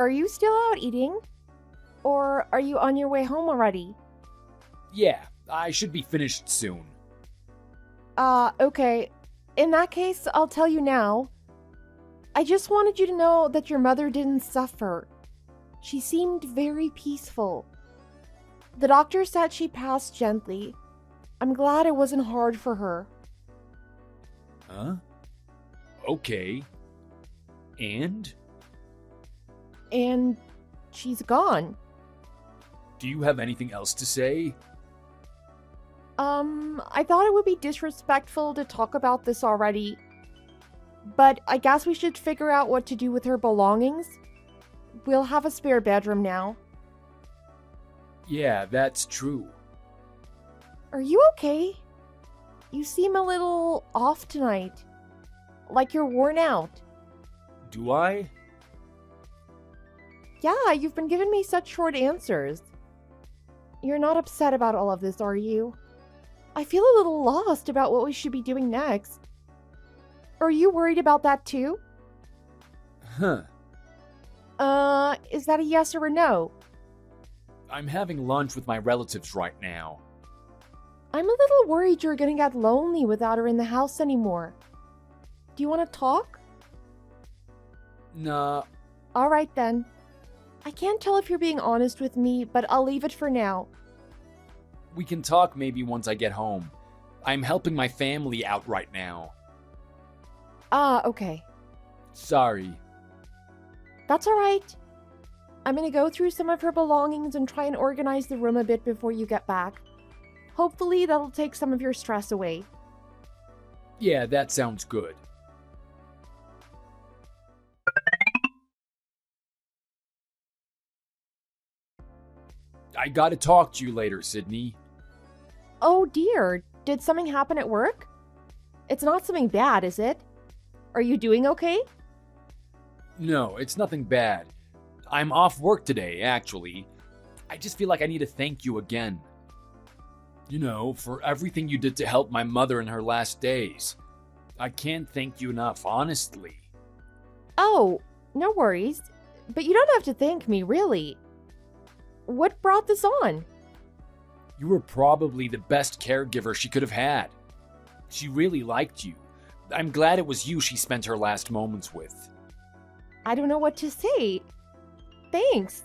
Are you still out eating? Or are you on your way home already? Yeah, I should be finished soon. Okay. In that case, I'll tell you now. I just wanted you to know that your mother didn't suffer. She seemed very peaceful. The doctor said she passed gently. I'm glad it wasn't hard for her. Huh? Okay. And? And she's gone. Do you have anything else to say? I thought it would be disrespectful to talk about this already. But I guess we should figure out what to do with her belongings. We'll have a spare bedroom now. Yeah, that's true. Are you okay? You seem a little off tonight. Like you're worn out. Do I? Yeah, you've been giving me such short answers. You're not upset about all of this, are you? I feel a little lost about what we should be doing next. Are you worried about that too? Huh. Is that a yes or a no? I'm having lunch with my relatives right now. I'm a little worried you're gonna get lonely without her in the house anymore. Do you want to talk? Nah. Alright then. I can't tell if you're being honest with me, but I'll leave it for now. We can talk maybe once I get home. I'm helping my family out right now. Okay. Sorry. That's alright. I'm gonna go through some of her belongings and try and organize the room a bit before you get back. Hopefully that'll take some of your stress away. Yeah, that sounds good. I gotta talk to you later, Sydney. Oh dear, did something happen at work? It's not something bad, is it? Are you doing okay? No, it's nothing bad. I'm off work today, actually. I just feel like I need to thank you again. You know, for everything you did to help my mother in her last days. I can't thank you enough, honestly. Oh, no worries. But you don't have to thank me, really. What brought this on? You were probably the best caregiver she could have had. She really liked you. I'm glad it was you she spent her last moments with. I don't know what to say. Thanks.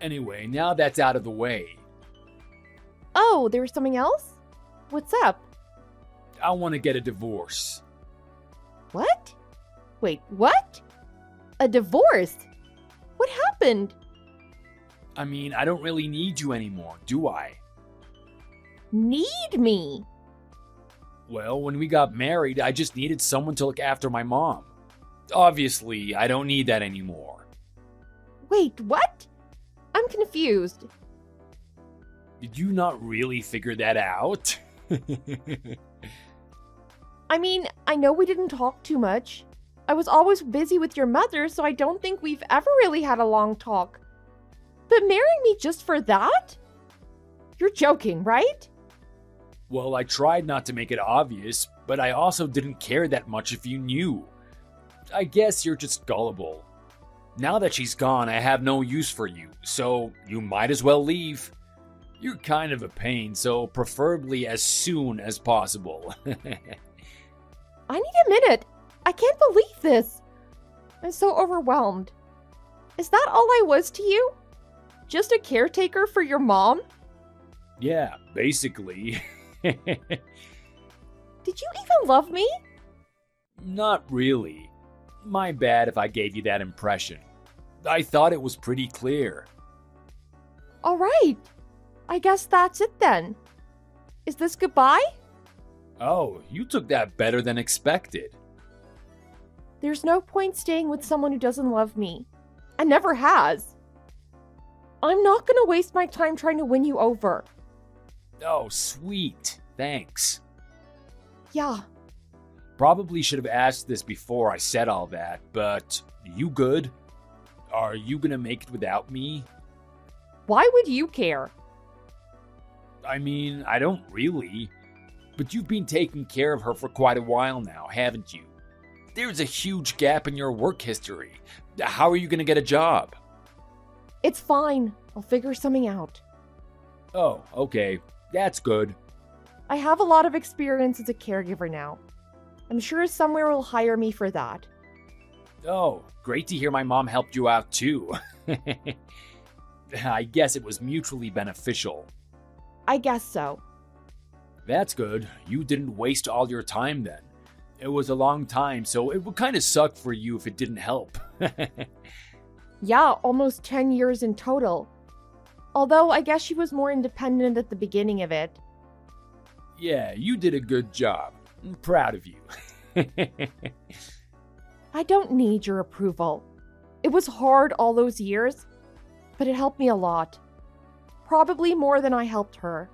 Anyway, now that's out of the way. Oh, there was something else? What's up? I want to get a divorce. What? Wait, what? A divorce? What happened? I mean, I don't really need you anymore, do I? Need me? Well, when we got married, I just needed someone to look after my mom. Obviously, I don't need that anymore. Wait, what? I'm confused. Did you not really figure that out? I mean, I know we didn't talk too much. I was always busy with your mother, so I don't think we've ever really had a long talk. But marrying me just for that? You're joking, right? Well, I tried not to make it obvious, but I also didn't care that much if you knew. I guess you're just gullible. Now that she's gone, I have no use for you, so you might as well leave. You're kind of a pain, so preferably as soon as possible. I need a minute. I can't believe this. I'm so overwhelmed. Is that all I was to you? Just a caretaker for your mom? Yeah, basically. Did you even love me? Not really. My bad if I gave you that impression. I thought it was pretty clear. All right. I guess that's it then. Is this goodbye? Oh, you took that better than expected. There's no point staying with someone who doesn't love me. And never has. I'm not gonna waste my time trying to win you over. Oh, sweet. Thanks. Yeah. Probably should have asked this before I said all that, but you good? Are you gonna make it without me? Why would you care? I mean, I don't really. But you've been taking care of her for quite a while now, haven't you? There's a huge gap in your work history. How are you going to get a job? It's fine. I'll figure something out. Oh, okay. That's good. I have a lot of experience as a caregiver now. I'm sure somewhere will hire me for that. Oh, great to hear my mom helped you out too. I guess it was mutually beneficial. I guess so. That's good. You didn't waste all your time then. It was a long time, so it would kind of suck for you if it didn't help. Yeah, almost 10 years in total. Although I guess she was more independent at the beginning of it. Yeah, you did a good job. I'm proud of you. I don't need your approval. It was hard all those years, but it helped me a lot. Probably more than I helped her.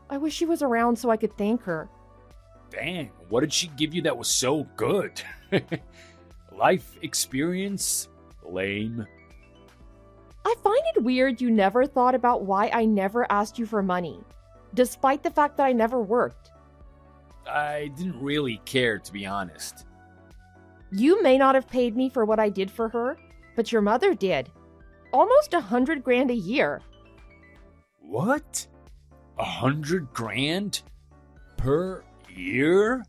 I wish she was around so I could thank her. Dang, what did she give you that was so good? Life experience? Lame. I find it weird you never thought about why I never asked you for money, despite the fact that I never worked. I didn't really care, to be honest. You may not have paid me for what I did for her, but your mother did. Almost $100,000 a year. What? $100,000 per year?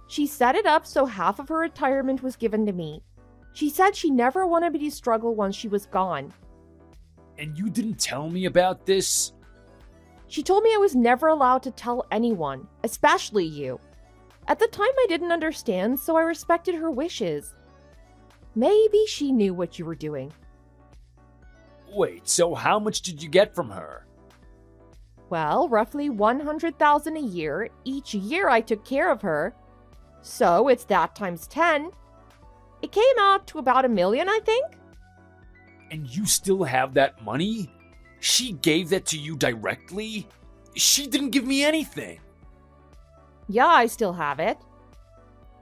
She set it up so half of her retirement was given to me. She said she never wanted me to struggle once she was gone. And you didn't tell me about this? She told me I was never allowed to tell anyone, especially you. At the time I didn't understand, so I respected her wishes. Maybe she knew what you were doing. Wait, so how much did you get from her? Well, roughly $100,000 a year each year I took care of her. So it's that times 10. It came out to about $1 million, I think. And you still have that money? She gave that to you directly? She didn't give me anything. Yeah, I still have it.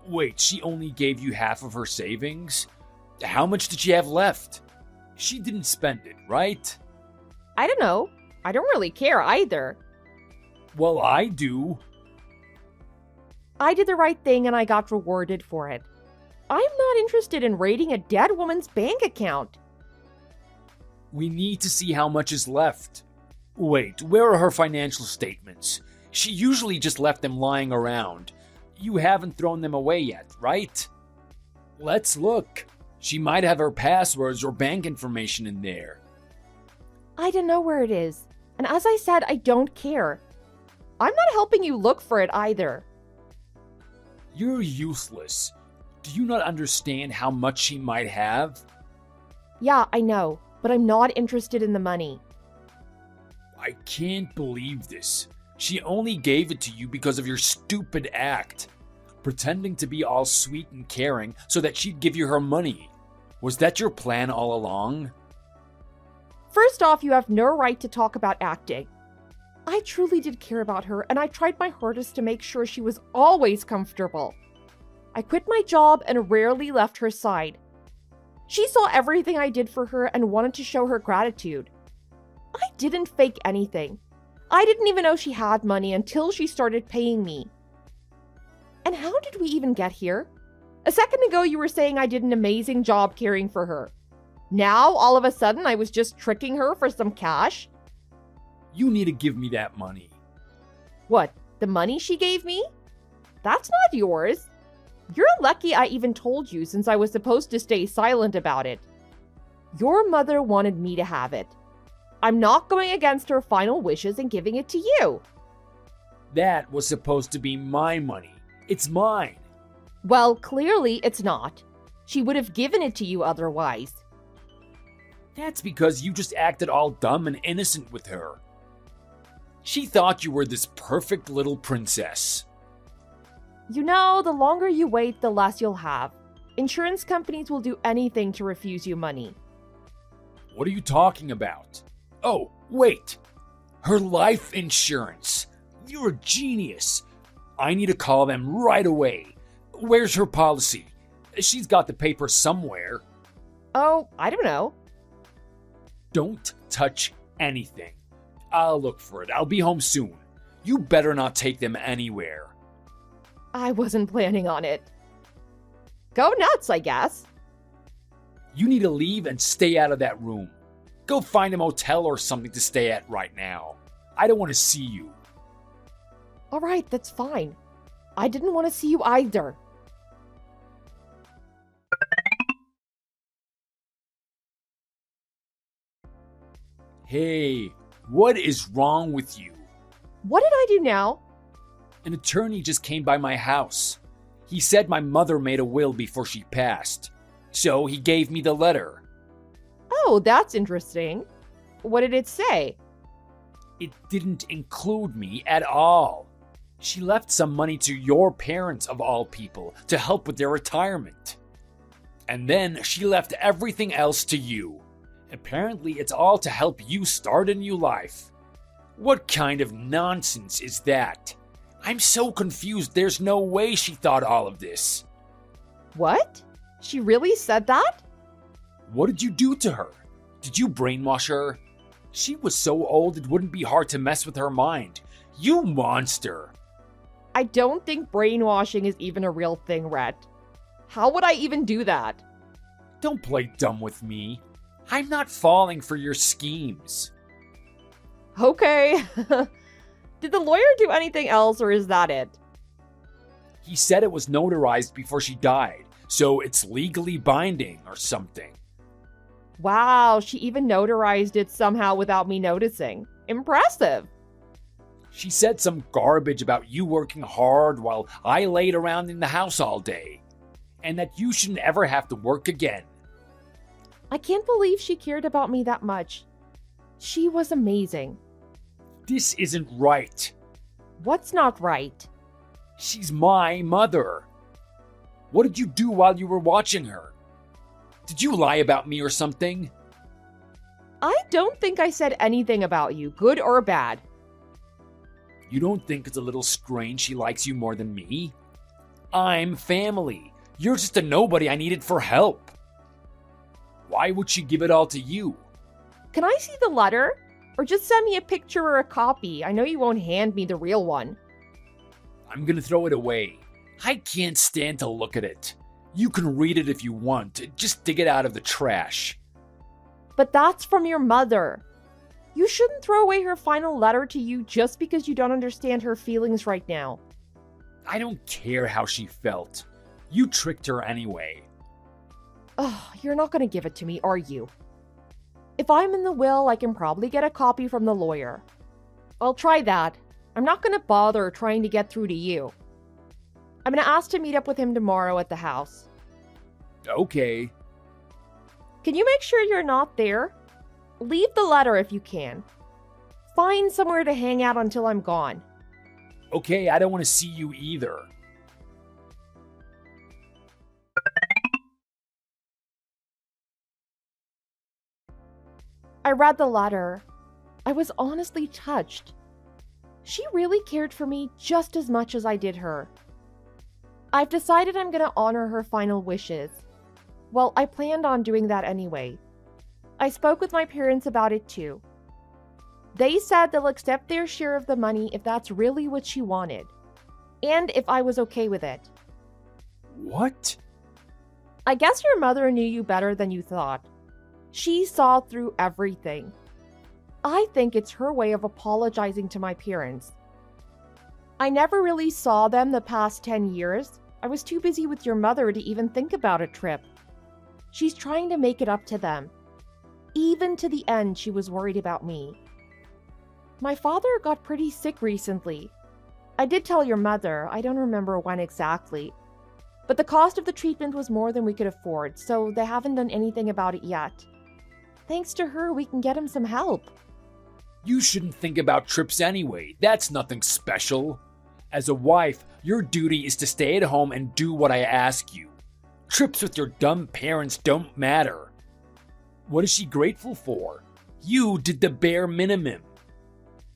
Wait, she only gave you half of her savings? How much did she have left? She didn't spend it, right? I don't know. I don't really care either. Well, I do. I did the right thing and I got rewarded for it. I'm not interested in raiding a dead woman's bank account. We need to see how much is left. Wait, where are her financial statements? She usually just left them lying around. You haven't thrown them away yet, right? Let's look. She might have her passwords or bank information in there. I don't know where it is. And as I said, I don't care. I'm not helping you look for it either. You're useless. Do you not understand how much she might have? Yeah, I know, but I'm not interested in the money. I can't believe this. She only gave it to you because of your stupid act. Pretending to be all sweet and caring so that she'd give you her money. Was that your plan all along? First off, you have no right to talk about acting. I truly did care about her, and I tried my hardest to make sure she was always comfortable. I quit my job and rarely left her side. She saw everything I did for her and wanted to show her gratitude. I didn't fake anything. I didn't even know she had money until she started paying me. And how did we even get here? A second ago, you were saying I did an amazing job caring for her. Now, all of a sudden, I was just tricking her for some cash? You need to give me that money. What, the money she gave me? That's not yours. You're lucky I even told you since I was supposed to stay silent about it. Your mother wanted me to have it. I'm not going against her final wishes and giving it to you. That was supposed to be my money. It's mine. Well, clearly it's not. She would have given it to you otherwise. That's because you just acted all dumb and innocent with her. She thought you were this perfect little princess. You know, the longer you wait, the less you'll have. Insurance companies will do anything to refuse you money. What are you talking about? Oh, wait. Her life insurance. You're a genius. I need to call them right away. Where's her policy? She's got the paper somewhere. Oh, I don't know. Don't touch anything. I'll look for it. I'll be home soon. You better not take them anywhere. I wasn't planning on it. Go nuts, I guess. You need to leave and stay out of that room. Go find a motel or something to stay at right now. I don't want to see you. All right, that's fine. I didn't want to see you either. Hey, what is wrong with you? What did I do now? An attorney just came by my house. He said my mother made a will before she passed. So he gave me the letter. Oh, that's interesting. What did it say? It didn't include me at all. She left some money to your parents, of all people, to help with their retirement. And then she left everything else to you. Apparently, it's all to help you start a new life. What kind of nonsense is that? I'm so confused, there's no way she thought all of this. What? She really said that? What did you do to her? Did you brainwash her? She was so old it wouldn't be hard to mess with her mind. You monster! I don't think brainwashing is even a real thing, Rhett. How would I even do that? Don't play dumb with me. I'm not falling for your schemes. Okay. Did the lawyer do anything else, or is that it? He said it was notarized before she died, so it's legally binding or something. Wow, she even notarized it somehow without me noticing. Impressive. She said some garbage about you working hard while I laid around in the house all day, and that you shouldn't ever have to work again. I can't believe she cared about me that much. She was amazing. This isn't right. What's not right? She's my mother. What did you do while you were watching her? Did you lie about me or something? I don't think I said anything about you, good or bad. You don't think it's a little strange she likes you more than me? I'm family. You're just a nobody I needed for help. Why would she give it all to you? Can I see the letter? Or just send me a picture or a copy. I know you won't hand me the real one. I'm gonna throw it away. I can't stand to look at it. You can read it if you want. Just dig it out of the trash. But that's from your mother. You shouldn't throw away her final letter to you just because you don't understand her feelings right now. I don't care how she felt. You tricked her anyway. Ugh, you're not going to give it to me, are you? If I'm in the will, I can probably get a copy from the lawyer. I'll try that. I'm not going to bother trying to get through to you. I'm going to ask to meet up with him tomorrow at the house. Okay. Can you make sure you're not there? Leave the letter if you can. Find somewhere to hang out until I'm gone. Okay, I don't want to see you either. I read the letter. I was honestly touched. She really cared for me just as much as I did her. I've decided I'm going to honor her final wishes. Well, I planned on doing that anyway. I spoke with my parents about it too. They said they'll accept their share of the money if that's really what she wanted, and if I was okay with it. What? I guess your mother knew you better than you thought. She saw through everything. I think it's her way of apologizing to my parents. I never really saw them the past 10 years. I was too busy with your mother to even think about a trip. She's trying to make it up to them. Even to the end, she was worried about me. My father got pretty sick recently. I did tell your mother, I don't remember when exactly. But the cost of the treatment was more than we could afford, so they haven't done anything about it yet. Thanks to her, we can get him some help. You shouldn't think about trips anyway. That's nothing special. As a wife, your duty is to stay at home and do what I ask you. Trips with your dumb parents don't matter. What is she grateful for? You did the bare minimum.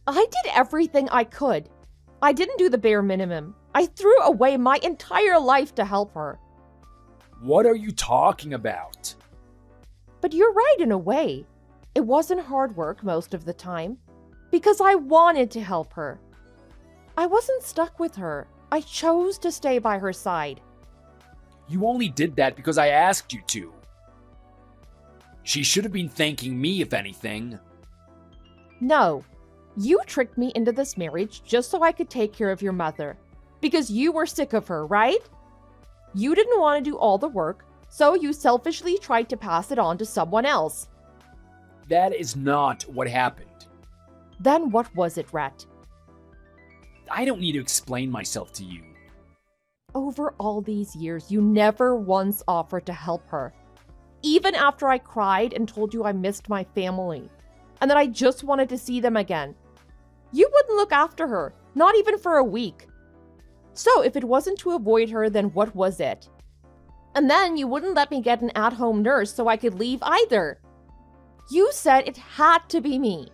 I did everything I could. I didn't do the bare minimum. I threw away my entire life to help her. What are you talking about? But you're right in a way. It wasn't hard work most of the time, because I wanted to help her. I wasn't stuck with her. I chose to stay by her side. You only did that because I asked you to. She should have been thanking me, if anything. No, you tricked me into this marriage just so I could take care of your mother. Because you were sick of her, right? You didn't want to do all the work, so you selfishly tried to pass it on to someone else. That is not what happened. Then what was it, Rhett? I don't need to explain myself to you. Over all these years, you never once offered to help her. Even after I cried and told you I missed my family, and that I just wanted to see them again. You wouldn't look after her, not even for a week. So if it wasn't to avoid her, then what was it? And then you wouldn't let me get an at-home nurse so I could leave either. You said it had to be me.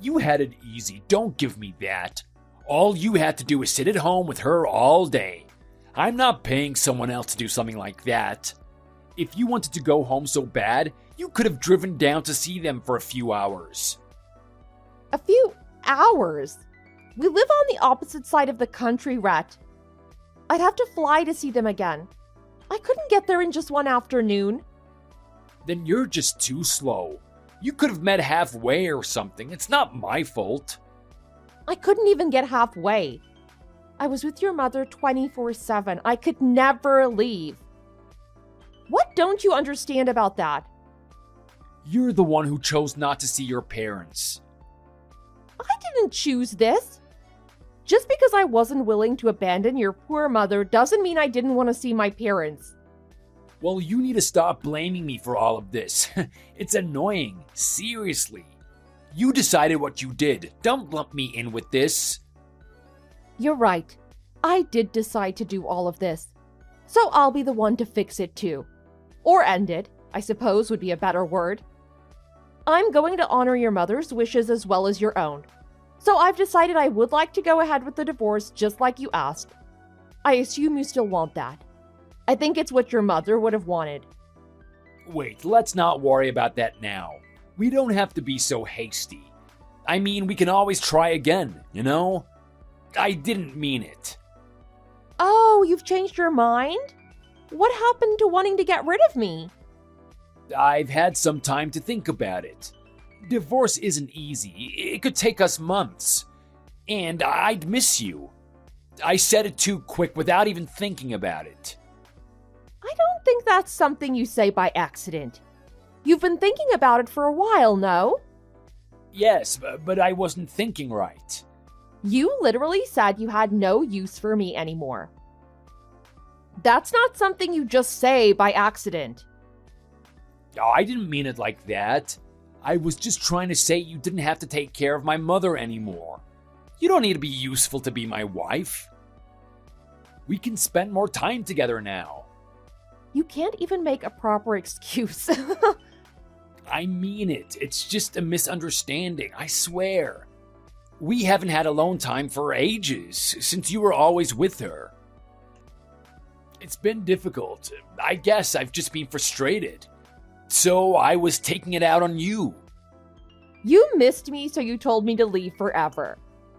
You had it easy, don't give me that. All you had to do was sit at home with her all day. I'm not paying someone else to do something like that. If you wanted to go home so bad, you could have driven down to see them for a few hours. A few hours? We live on the opposite side of the country, Rhett. I'd have to fly to see them again. I couldn't get there in just one afternoon. Then you're just too slow. You could have met halfway or something. It's not my fault. I couldn't even get halfway. I was with your mother 24/7. I could never leave. What don't you understand about that? You're the one who chose not to see your parents. I didn't choose this. Just because I wasn't willing to abandon your poor mother doesn't mean I didn't want to see my parents. Well, you need to stop blaming me for all of this. It's annoying. Seriously. You decided what you did. Don't lump me in with this. You're right. I did decide to do all of this. So I'll be the one to fix it too. Or end it, I suppose would be a better word. I'm going to honor your mother's wishes as well as your own. So I've decided I would like to go ahead with the divorce just like you asked. I assume you still want that. I think it's what your mother would have wanted. Wait, let's not worry about that now. We don't have to be so hasty. I mean, we can always try again, you know? I didn't mean it. Oh, you've changed your mind? What happened to wanting to get rid of me? I've had some time to think about it. Divorce isn't easy. It could take us months. And I'd miss you. I said it too quick without even thinking about it. I don't think that's something you say by accident. You've been thinking about it for a while, no? Yes, but I wasn't thinking right. You literally said you had no use for me anymore. That's not something you just say by accident. Oh, I didn't mean it like that. I was just trying to say you didn't have to take care of my mother anymore. You don't need to be useful to be my wife. We can spend more time together now. You can't even make a proper excuse. I mean it. It's just a misunderstanding, I swear. We haven't had alone time for ages, since you were always with her. It's been difficult. I guess I've just been frustrated. So I was taking it out on you. You missed me, so you told me to leave forever.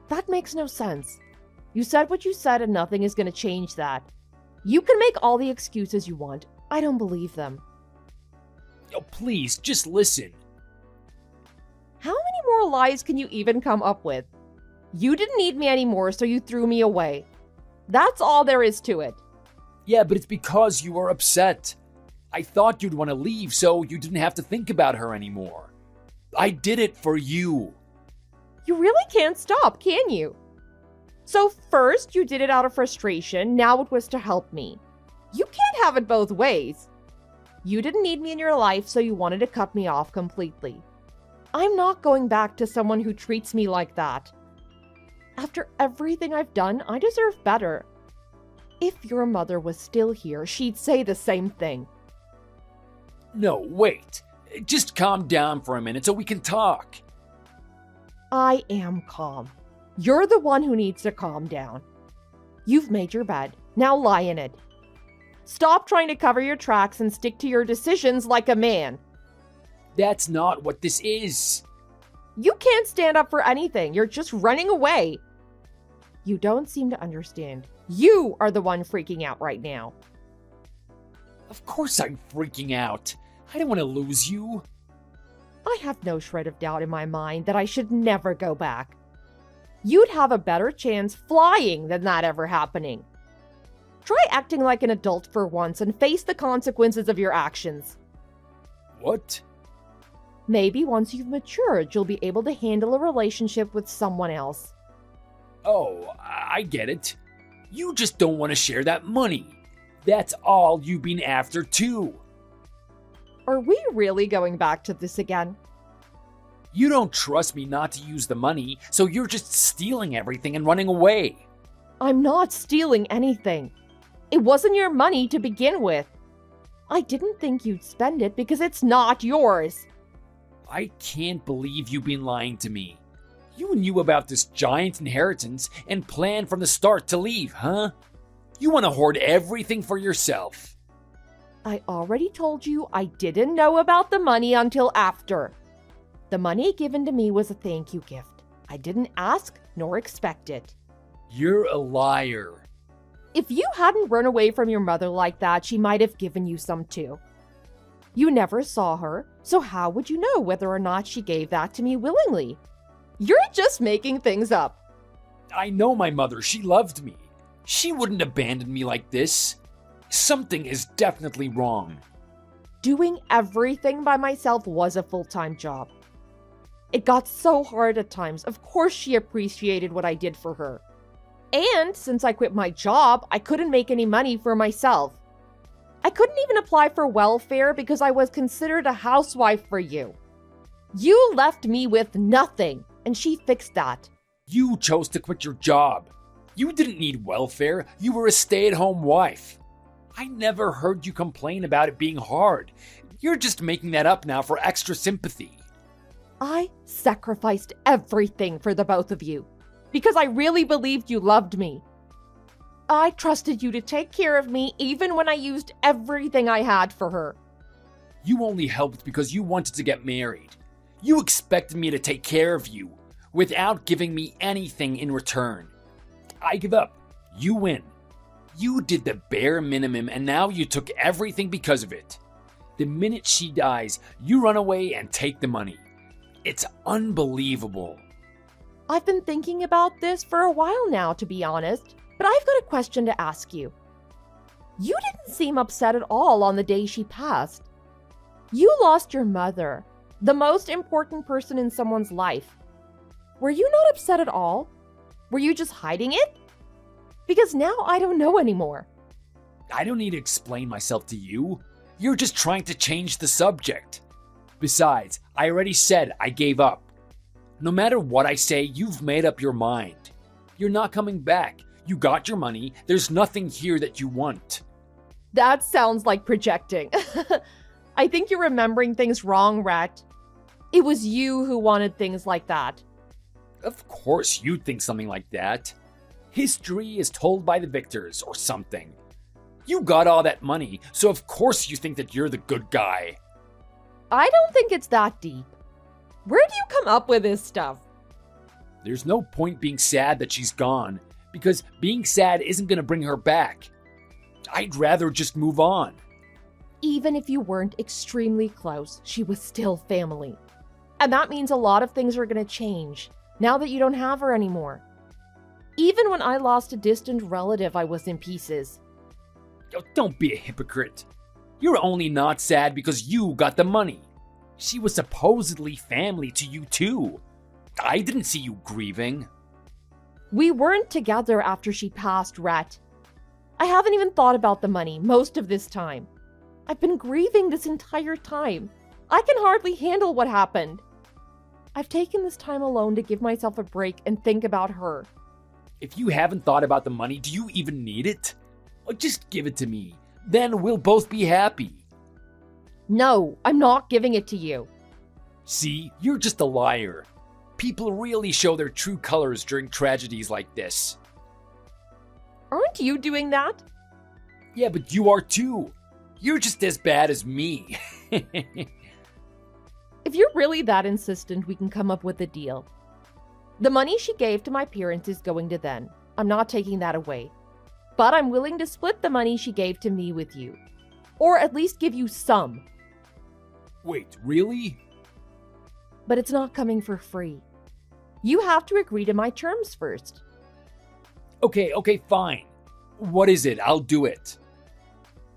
That makes no sense. You said what you said and nothing is going to change that. You can make all the excuses you want. I don't believe them. Oh, please, just listen. How many more lies can you even come up with? You didn't need me anymore, so you threw me away. That's all there is to it. Yeah, but it's because you were upset. I thought you'd want to leave so you didn't have to think about her anymore. I did it for you. You really can't stop, can you? So first you did it out of frustration, now it was to help me. You can't have it both ways. You didn't need me in your life, so you wanted to cut me off completely. I'm not going back to someone who treats me like that. After everything I've done, I deserve better. If your mother was still here, she'd say the same thing. No, wait. Just calm down for a minute so we can talk. I am calm. You're the one who needs to calm down. You've made your bed. Now lie in it. Stop trying to cover your tracks and stick to your decisions like a man. That's not what this is. You can't stand up for anything. You're just running away. You don't seem to understand. You are the one freaking out right now. Of course I'm freaking out. I don't want to lose you. I have no shred of doubt in my mind that I should never go back. You'd have a better chance flying than that ever happening. Try acting like an adult for once and face the consequences of your actions. What? Maybe once you've matured, you'll be able to handle a relationship with someone else. Oh, I get it. You just don't want to share that money. That's all you've been after too. Are we really going back to this again? You don't trust me not to use the money, so you're just stealing everything and running away. I'm not stealing anything. It wasn't your money to begin with. I didn't think you'd spend it because it's not yours. I can't believe you've been lying to me. You knew about this giant inheritance and planned from the start to leave, huh? You want to hoard everything for yourself. I already told you I didn't know about the money until after. The money given to me was a thank you gift. I didn't ask nor expect it. You're a liar. If you hadn't run away from your mother like that, she might have given you some too. You never saw her, so how would you know whether or not she gave that to me willingly? You're just making things up. I know my mother. She loved me. She wouldn't abandon me like this. Something is definitely wrong. Doing everything by myself was a full-time job. It got so hard at times. Of course she appreciated what I did for her. And since I quit my job, I couldn't make any money for myself. I couldn't even apply for welfare because I was considered a housewife for you. You left me with nothing, and she fixed that. You chose to quit your job. You didn't need welfare. You were a stay-at-home wife. I never heard you complain about it being hard. You're just making that up now for extra sympathy. I sacrificed everything for the both of you because I really believed you loved me. I trusted you to take care of me even when I used everything I had for her. You only helped because you wanted to get married. You expected me to take care of you without giving me anything in return. I give up. You win. You did the bare minimum and now you took everything because of it. The minute she dies, you run away and take the money. It's unbelievable. I've been thinking about this for a while now, to be honest, but I've got a question to ask you. You didn't seem upset at all on the day she passed. You lost your mother, the most important person in someone's life. Were you not upset at all? Were you just hiding it? Because now I don't know anymore. I don't need to explain myself to you. You're just trying to change the subject. Besides, I already said I gave up. No matter what I say, you've made up your mind. You're not coming back. You got your money. There's nothing here that you want. That sounds like projecting. I think you're remembering things wrong, Rat. It was you who wanted things like that. Of course you'd think something like that. History is told by the victors or something. You got all that money, so of course you think that you're the good guy. I don't think it's that deep. Where do you come up with this stuff? There's no point being sad that she's gone, because being sad isn't going to bring her back. I'd rather just move on. Even if you weren't extremely close, she was still family. And that means a lot of things are going to change now that you don't have her anymore. Even when I lost a distant relative, I was in pieces. Oh, don't be a hypocrite. You're only not sad because you got the money. She was supposedly family to you too. I didn't see you grieving. We weren't together after she passed, Rat. I haven't even thought about the money most of this time. I've been grieving this entire time. I can hardly handle what happened. I've taken this time alone to give myself a break and think about her. If you haven't thought about the money, do you even need it? Or just give it to me. Then we'll both be happy. No, I'm not giving it to you. See, you're just a liar. People really show their true colors during tragedies like this. Aren't you doing that? Yeah, but you are too. You're just as bad as me. If you're really that insistent, we can come up with a deal. The money she gave to my parents is going to them. I'm not taking that away. But I'm willing to split the money she gave to me with you. Or at least give you some. Wait, really? But it's not coming for free. You have to agree to my terms first. Okay, fine. What is it? I'll do it.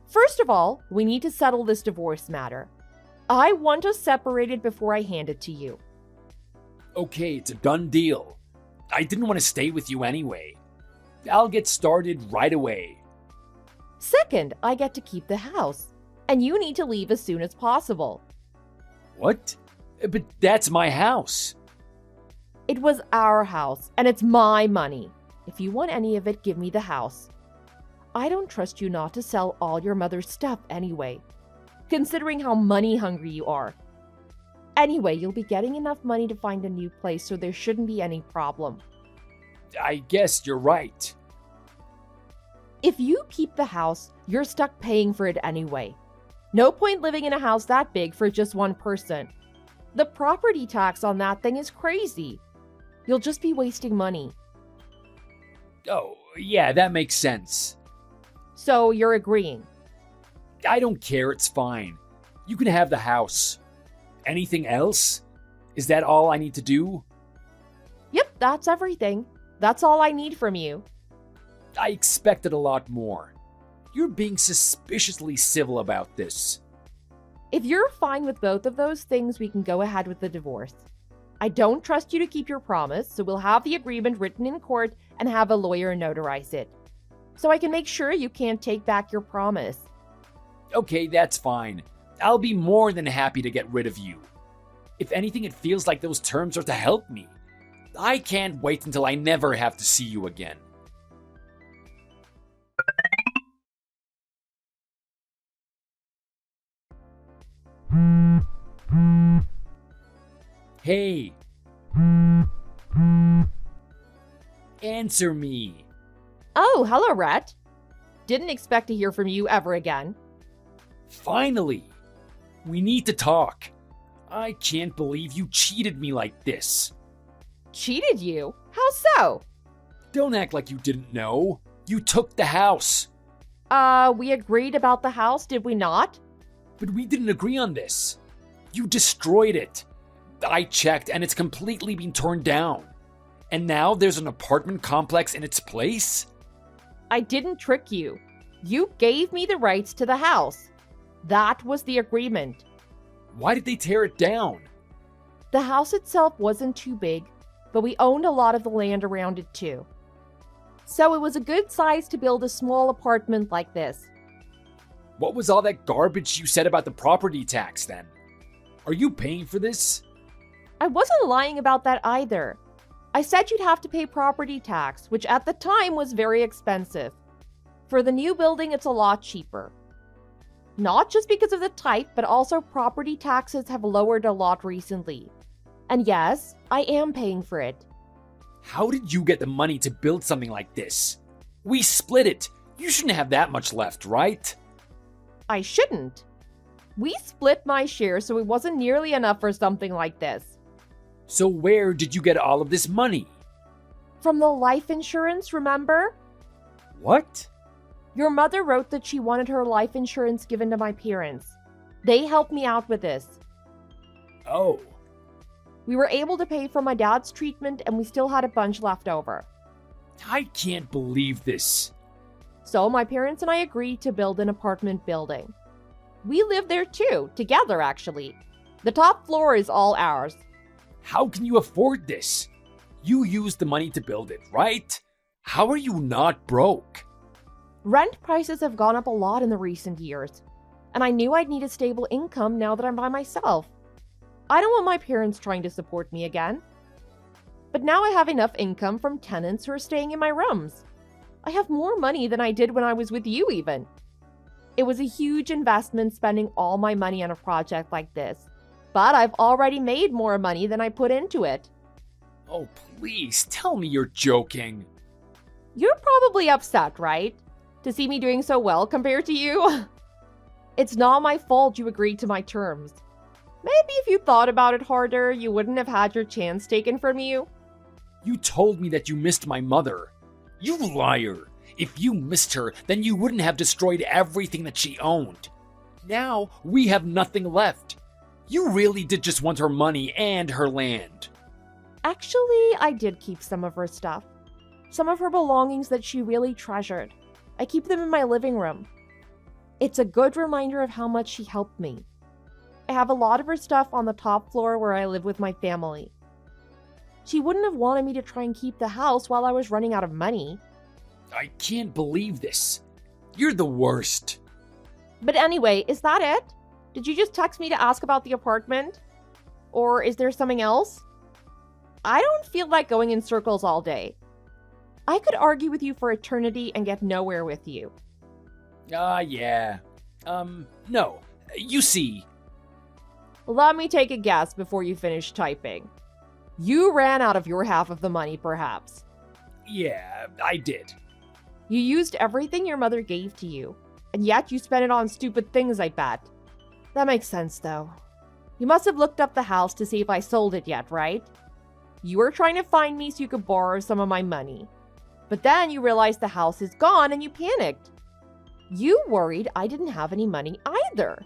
First of all, we need to settle this divorce matter. I want us separated before I hand it to you. Okay, it's a done deal. I didn't want to stay with you anyway. I'll get started right away. Second, I get to keep the house, and you need to leave as soon as possible. What? But that's my house. It was our house, and it's my money. If you want any of it, give me the house. I don't trust you not to sell all your mother's stuff anyway, considering how money hungry you are. Anyway, you'll be getting enough money to find a new place, so there shouldn't be any problem. I guess you're right. If you keep the house, you're stuck paying for it anyway. No point living in a house that big for just one person. The property tax on that thing is crazy. You'll just be wasting money. Oh, yeah, that makes sense. So you're agreeing? I don't care, it's fine. You can have the house. Anything else? Is that all I need to do? Yep, that's everything. That's all I need from you. I expected a lot more. You're being suspiciously civil about this. If you're fine with both of those things, we can go ahead with the divorce. I don't trust you to keep your promise, so we'll have the agreement written in court and have a lawyer notarize it. So I can make sure you can't take back your promise. Okay, that's fine. I'll be more than happy to get rid of you. If anything, it feels like those terms are to help me. I can't wait until I never have to see you again. Hey. Answer me. Oh, hello, Rhett. Didn't expect to hear from you ever again. Finally. We need to talk. I can't believe you cheated me like this. Cheated you? How so? Don't act like you didn't know. You took the house. We agreed about the house, did we not? But we didn't agree on this. You destroyed it. I checked and it's completely been torn down. And now there's an apartment complex in its place? I didn't trick you. You gave me the rights to the house. That was the agreement. Why did they tear it down? The house itself wasn't too big, but we owned a lot of the land around it too. So it was a good size to build a small apartment like this. What was all that garbage you said about the property tax then? Are you paying for this? I wasn't lying about that either. I said you'd have to pay property tax, which at the time was very expensive. For the new building, it's a lot cheaper. Not just because of the type, but also property taxes have lowered a lot recently. And yes, I am paying for it. How did you get the money to build something like this? We split it. You shouldn't have that much left, right? I shouldn't. We split my share, so it wasn't nearly enough for something like this. So where did you get all of this money? From the life insurance, remember? What? Your mother wrote that she wanted her life insurance given to my parents. They helped me out with this. Oh. We were able to pay for my dad's treatment, and we still had a bunch left over. I can't believe this. So my parents and I agreed to build an apartment building. We live there too, together actually. The top floor is all ours. How can you afford this? You used the money to build it, right? How are you not broke? Rent prices have gone up a lot in the recent years, and I knew I'd need a stable income now that I'm by myself. I don't want my parents trying to support me again. But now I have enough income from tenants who are staying in my rooms. I have more money than I did when I was with you even. It was a huge investment spending all my money on a project like this, but I've already made more money than I put into it. Oh, please, tell me you're joking. You're probably upset, right? To see me doing so well compared to you? It's not my fault you agreed to my terms. Maybe if you thought about it harder, you wouldn't have had your chance taken from you. You told me that you missed my mother. You liar. If you missed her, then you wouldn't have destroyed everything that she owned. Now, we have nothing left. You really did just want her money and her land. Actually, I did keep some of her stuff. Some of her belongings that she really treasured. I keep them in my living room. It's a good reminder of how much she helped me. I have a lot of her stuff on the top floor where I live with my family. She wouldn't have wanted me to try and keep the house while I was running out of money. I can't believe this. You're the worst. But anyway, is that it? Did you just text me to ask about the apartment? Or is there something else? I don't feel like going in circles all day. I could argue with you for eternity and get nowhere with you. Yeah. No. You see. Let me take a guess before you finish typing. You ran out of your half of the money, perhaps. Yeah, I did. You used everything your mother gave to you, and yet you spent it on stupid things, I bet. That makes sense, though. You must have looked up the house to see if I sold it yet, right? You were trying to find me so you could borrow some of my money. But then you realized the house is gone and you panicked. You worried I didn't have any money either.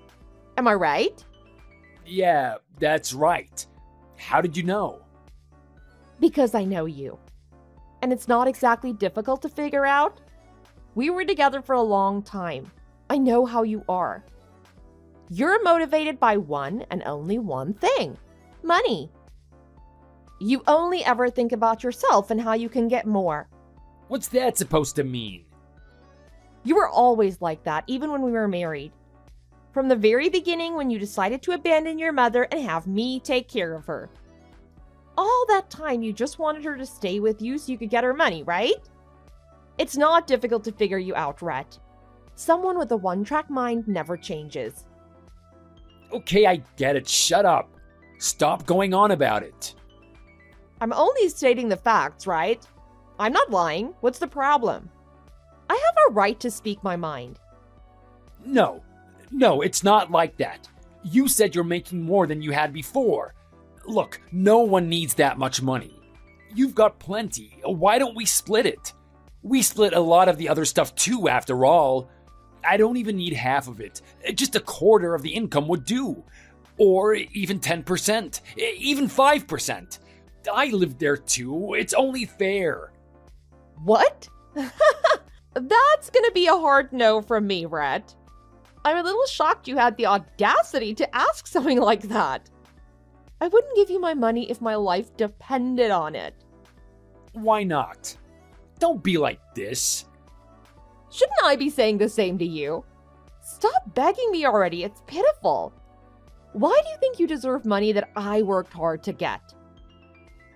Am I right? Yeah, that's right. How did you know? Because I know you. And it's not exactly difficult to figure out. We were together for a long time. I know how you are. You're motivated by one and only one thing: money. You only ever think about yourself and how you can get more. What's that supposed to mean? You were always like that, even when we were married. From the very beginning, when you decided to abandon your mother and have me take care of her. All that time, you just wanted her to stay with you so you could get her money, right? It's not difficult to figure you out, Rhett. Someone with a one-track mind never changes. Okay, I get it. Shut up. Stop going on about it. I'm only stating the facts, right? I'm not lying. What's the problem? I have a right to speak my mind. No, it's not like that. You said you're making more than you had before. Look, no one needs that much money. You've got plenty. Why don't we split it? We split a lot of the other stuff too, after all. I don't even need half of it. Just a quarter of the income would do. Or even 10%, even 5%. I lived there too. It's only fair. What? That's gonna be a hard no from me, Rhett. I'm a little shocked you had the audacity to ask something like that. I wouldn't give you my money if my life depended on it. Why not? Don't be like this. Shouldn't I be saying the same to you? Stop begging me already, it's pitiful. Why do you think you deserve money that I worked hard to get?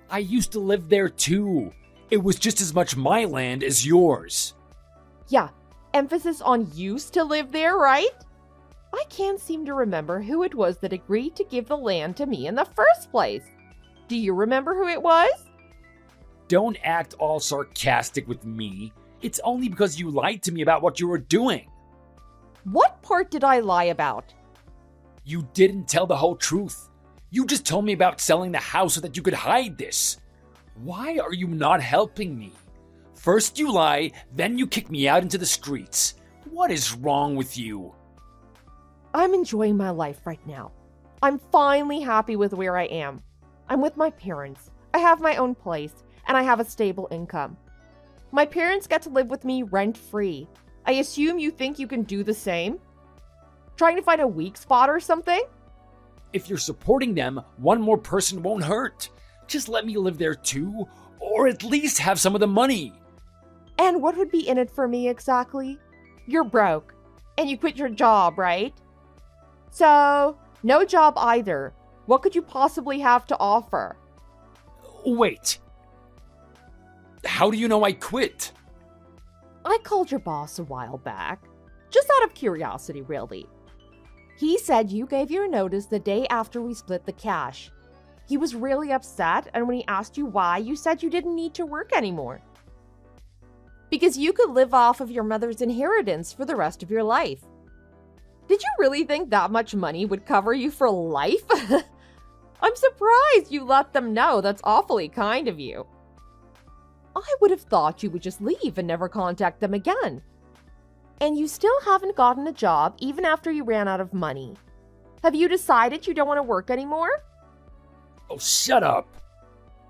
I used to live there too. It was just as much my land as yours. Yeah, emphasis on used to live there, right? I can't seem to remember who it was that agreed to give the land to me in the first place. Do you remember who it was? Don't act all sarcastic with me. It's only because you lied to me about what you were doing. What part did I lie about? You didn't tell the whole truth. You just told me about selling the house so that you could hide this. Why are you not helping me? First you lie, then you kick me out into the streets. What is wrong with you? I'm enjoying my life right now. I'm finally happy with where I am. I'm with my parents. I have my own place, and I have a stable income. My parents get to live with me rent-free. I assume you think you can do the same? Trying to find a weak spot or something? If you're supporting them, one more person won't hurt. Just let me live there too, or at least have some of the money. And what would be in it for me exactly? You're broke, and you quit your job, right? So, no job either. What could you possibly have to offer? Wait. How do you know I quit? I called your boss a while back. Just out of curiosity, really. He said you gave your notice the day after we split the cash. He was really upset, and when he asked you why, you said you didn't need to work anymore. Because you could live off of your mother's inheritance for the rest of your life. Did you really think that much money would cover you for life? I'm surprised you let them know. That's awfully kind of you. I would have thought you would just leave and never contact them again. And you still haven't gotten a job even after you ran out of money. Have you decided you don't want to work anymore? Oh, shut up!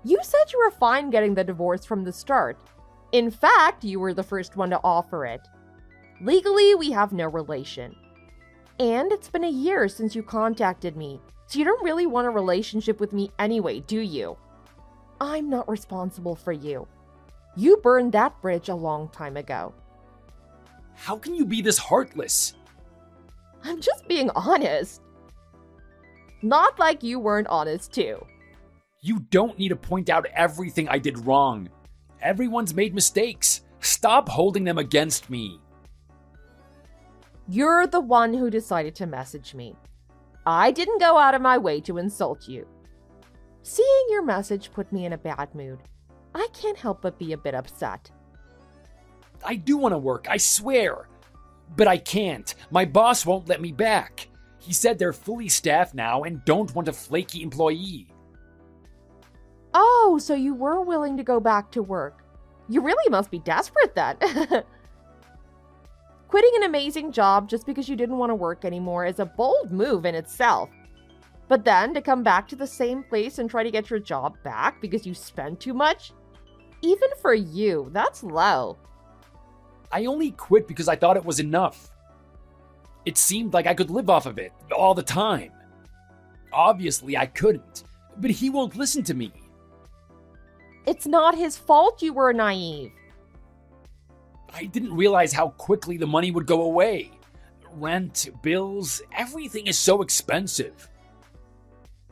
You said you were fine getting the divorce from the start. In fact, you were the first one to offer it. Legally, we have no relation. And it's been a year since you contacted me, so you don't really want a relationship with me anyway, do you? I'm not responsible for you. You burned that bridge a long time ago. How can you be this heartless? I'm just being honest. Not like you weren't honest too. You don't need to point out everything I did wrong. Everyone's made mistakes. Stop holding them against me. You're the one who decided to message me. I didn't go out of my way to insult you. Seeing your message put me in a bad mood. I can't help but be a bit upset. I do want to work, I swear. But I can't. My boss won't let me back. He said they're fully staffed now and don't want a flaky employee. Oh, so you were willing to go back to work. You really must be desperate then. Quitting an amazing job just because you didn't want to work anymore is a bold move in itself. But then to come back to the same place and try to get your job back because you spent too much? Even for you, that's low. I only quit because I thought it was enough. It seemed like I could live off of it all the time. Obviously, I couldn't, but he won't listen to me. It's not his fault you were naive. I didn't realize how quickly the money would go away. Rent, bills, everything is so expensive.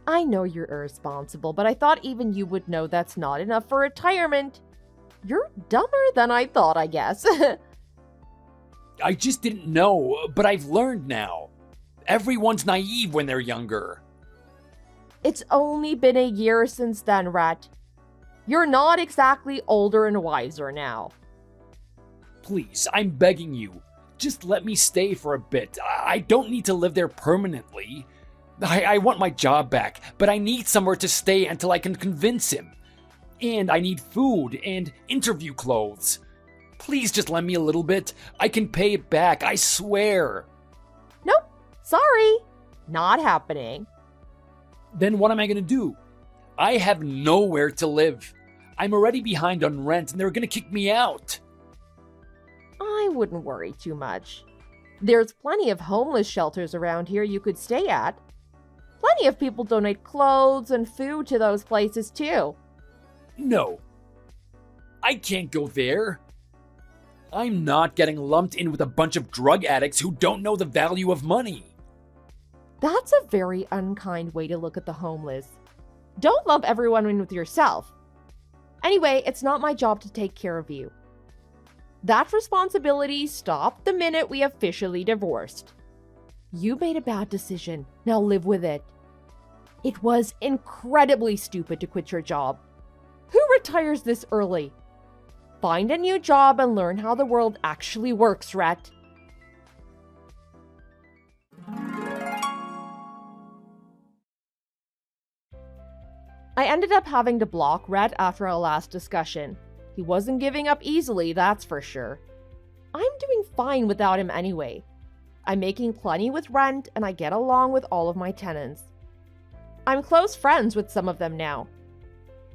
I know you're irresponsible, but I thought even you would know that's not enough for retirement. You're dumber than I thought, I guess. I just didn't know, but I've learned now. Everyone's naive when they're younger. It's only been a year since then, Rhett. You're not exactly older and wiser now. Please, I'm begging you. Just let me stay for a bit. I don't need to live there permanently. I want my job back, but I need somewhere to stay until I can convince him. And I need food and interview clothes. Please just lend me a little bit. I can pay it back, I swear. Nope, sorry. Not happening. Then what am I gonna do? I have nowhere to live. I'm already behind on rent and they're gonna kick me out. I wouldn't worry too much. There's plenty of homeless shelters around here you could stay at. Plenty of people donate clothes and food to those places too. No. I can't go there. I'm not getting lumped in with a bunch of drug addicts who don't know the value of money. That's a very unkind way to look at the homeless. Don't lump everyone in with yourself. Anyway, it's not my job to take care of you. That responsibility stopped the minute we officially divorced. You made a bad decision. Now live with it. It was incredibly stupid to quit your job. Who retires this early? Find a new job and learn how the world actually works, Rhett. I ended up having to block Rhett after our last discussion. He wasn't giving up easily, that's for sure. I'm doing fine without him anyway. I'm making plenty with rent and I get along with all of my tenants. I'm close friends with some of them now.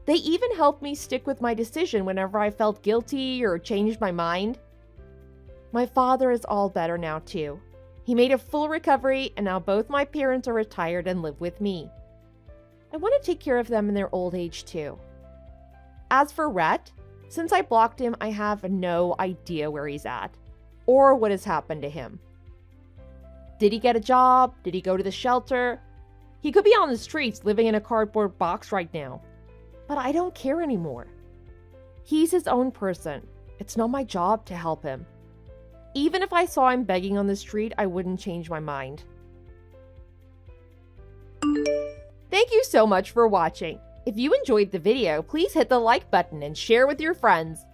They even helped me stick with my decision whenever I felt guilty or changed my mind. My father is all better now too. He made a full recovery and now both my parents are retired and live with me. I want to take care of them in their old age too. As for Rhett, since I blocked him, I have no idea where he's at or what has happened to him. Did he get a job? Did he go to the shelter? He could be on the streets living in a cardboard box right now. But I don't care anymore. He's his own person. It's not my job to help him. Even if I saw him begging on the street, I wouldn't change my mind. Thank you so much for watching. If you enjoyed the video, please hit the like button and share with your friends.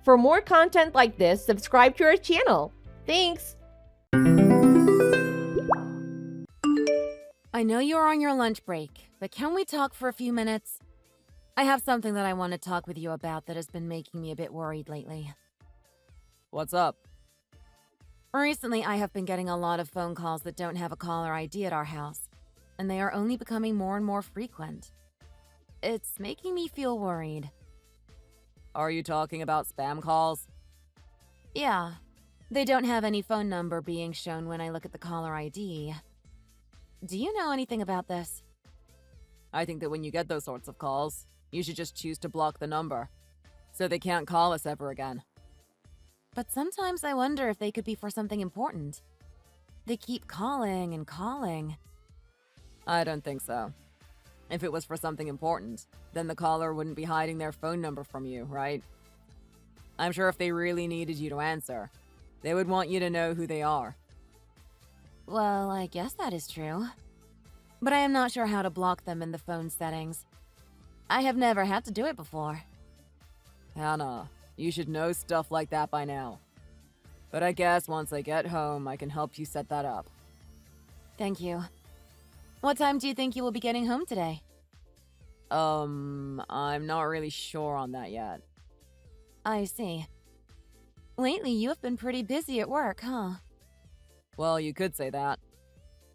For more content like this, subscribe to our channel. Thanks! I know you're on your lunch break, but can we talk for a few minutes? I have something that I want to talk with you about that has been making me a bit worried lately. What's up? Recently, I have been getting a lot of phone calls that don't have a caller ID at our house. and they are only becoming more and more frequent. It's making me feel worried. Are you talking about spam calls? Yeah, they don't have any phone number being shown when I look at the caller ID. Do you know anything about this? I think that when you get those sorts of calls, you should just choose to block the number, so they can't call us ever again. But sometimes I wonder if they could be for something important. They keep calling and calling. I don't think so. If it was for something important, then the caller wouldn't be hiding their phone number from you, right? I'm sure if they really needed you to answer, they would want you to know who they are. Well, I guess that is true. But I am not sure how to block them in the phone settings. I have never had to do it before. Hannah, you should know stuff like that by now. But I guess once I get home, I can help you set that up. Thank you. What time do you think you will be getting home today? I'm not really sure on that yet. I see. Lately, you have been pretty busy at work, huh? Well, you could say that.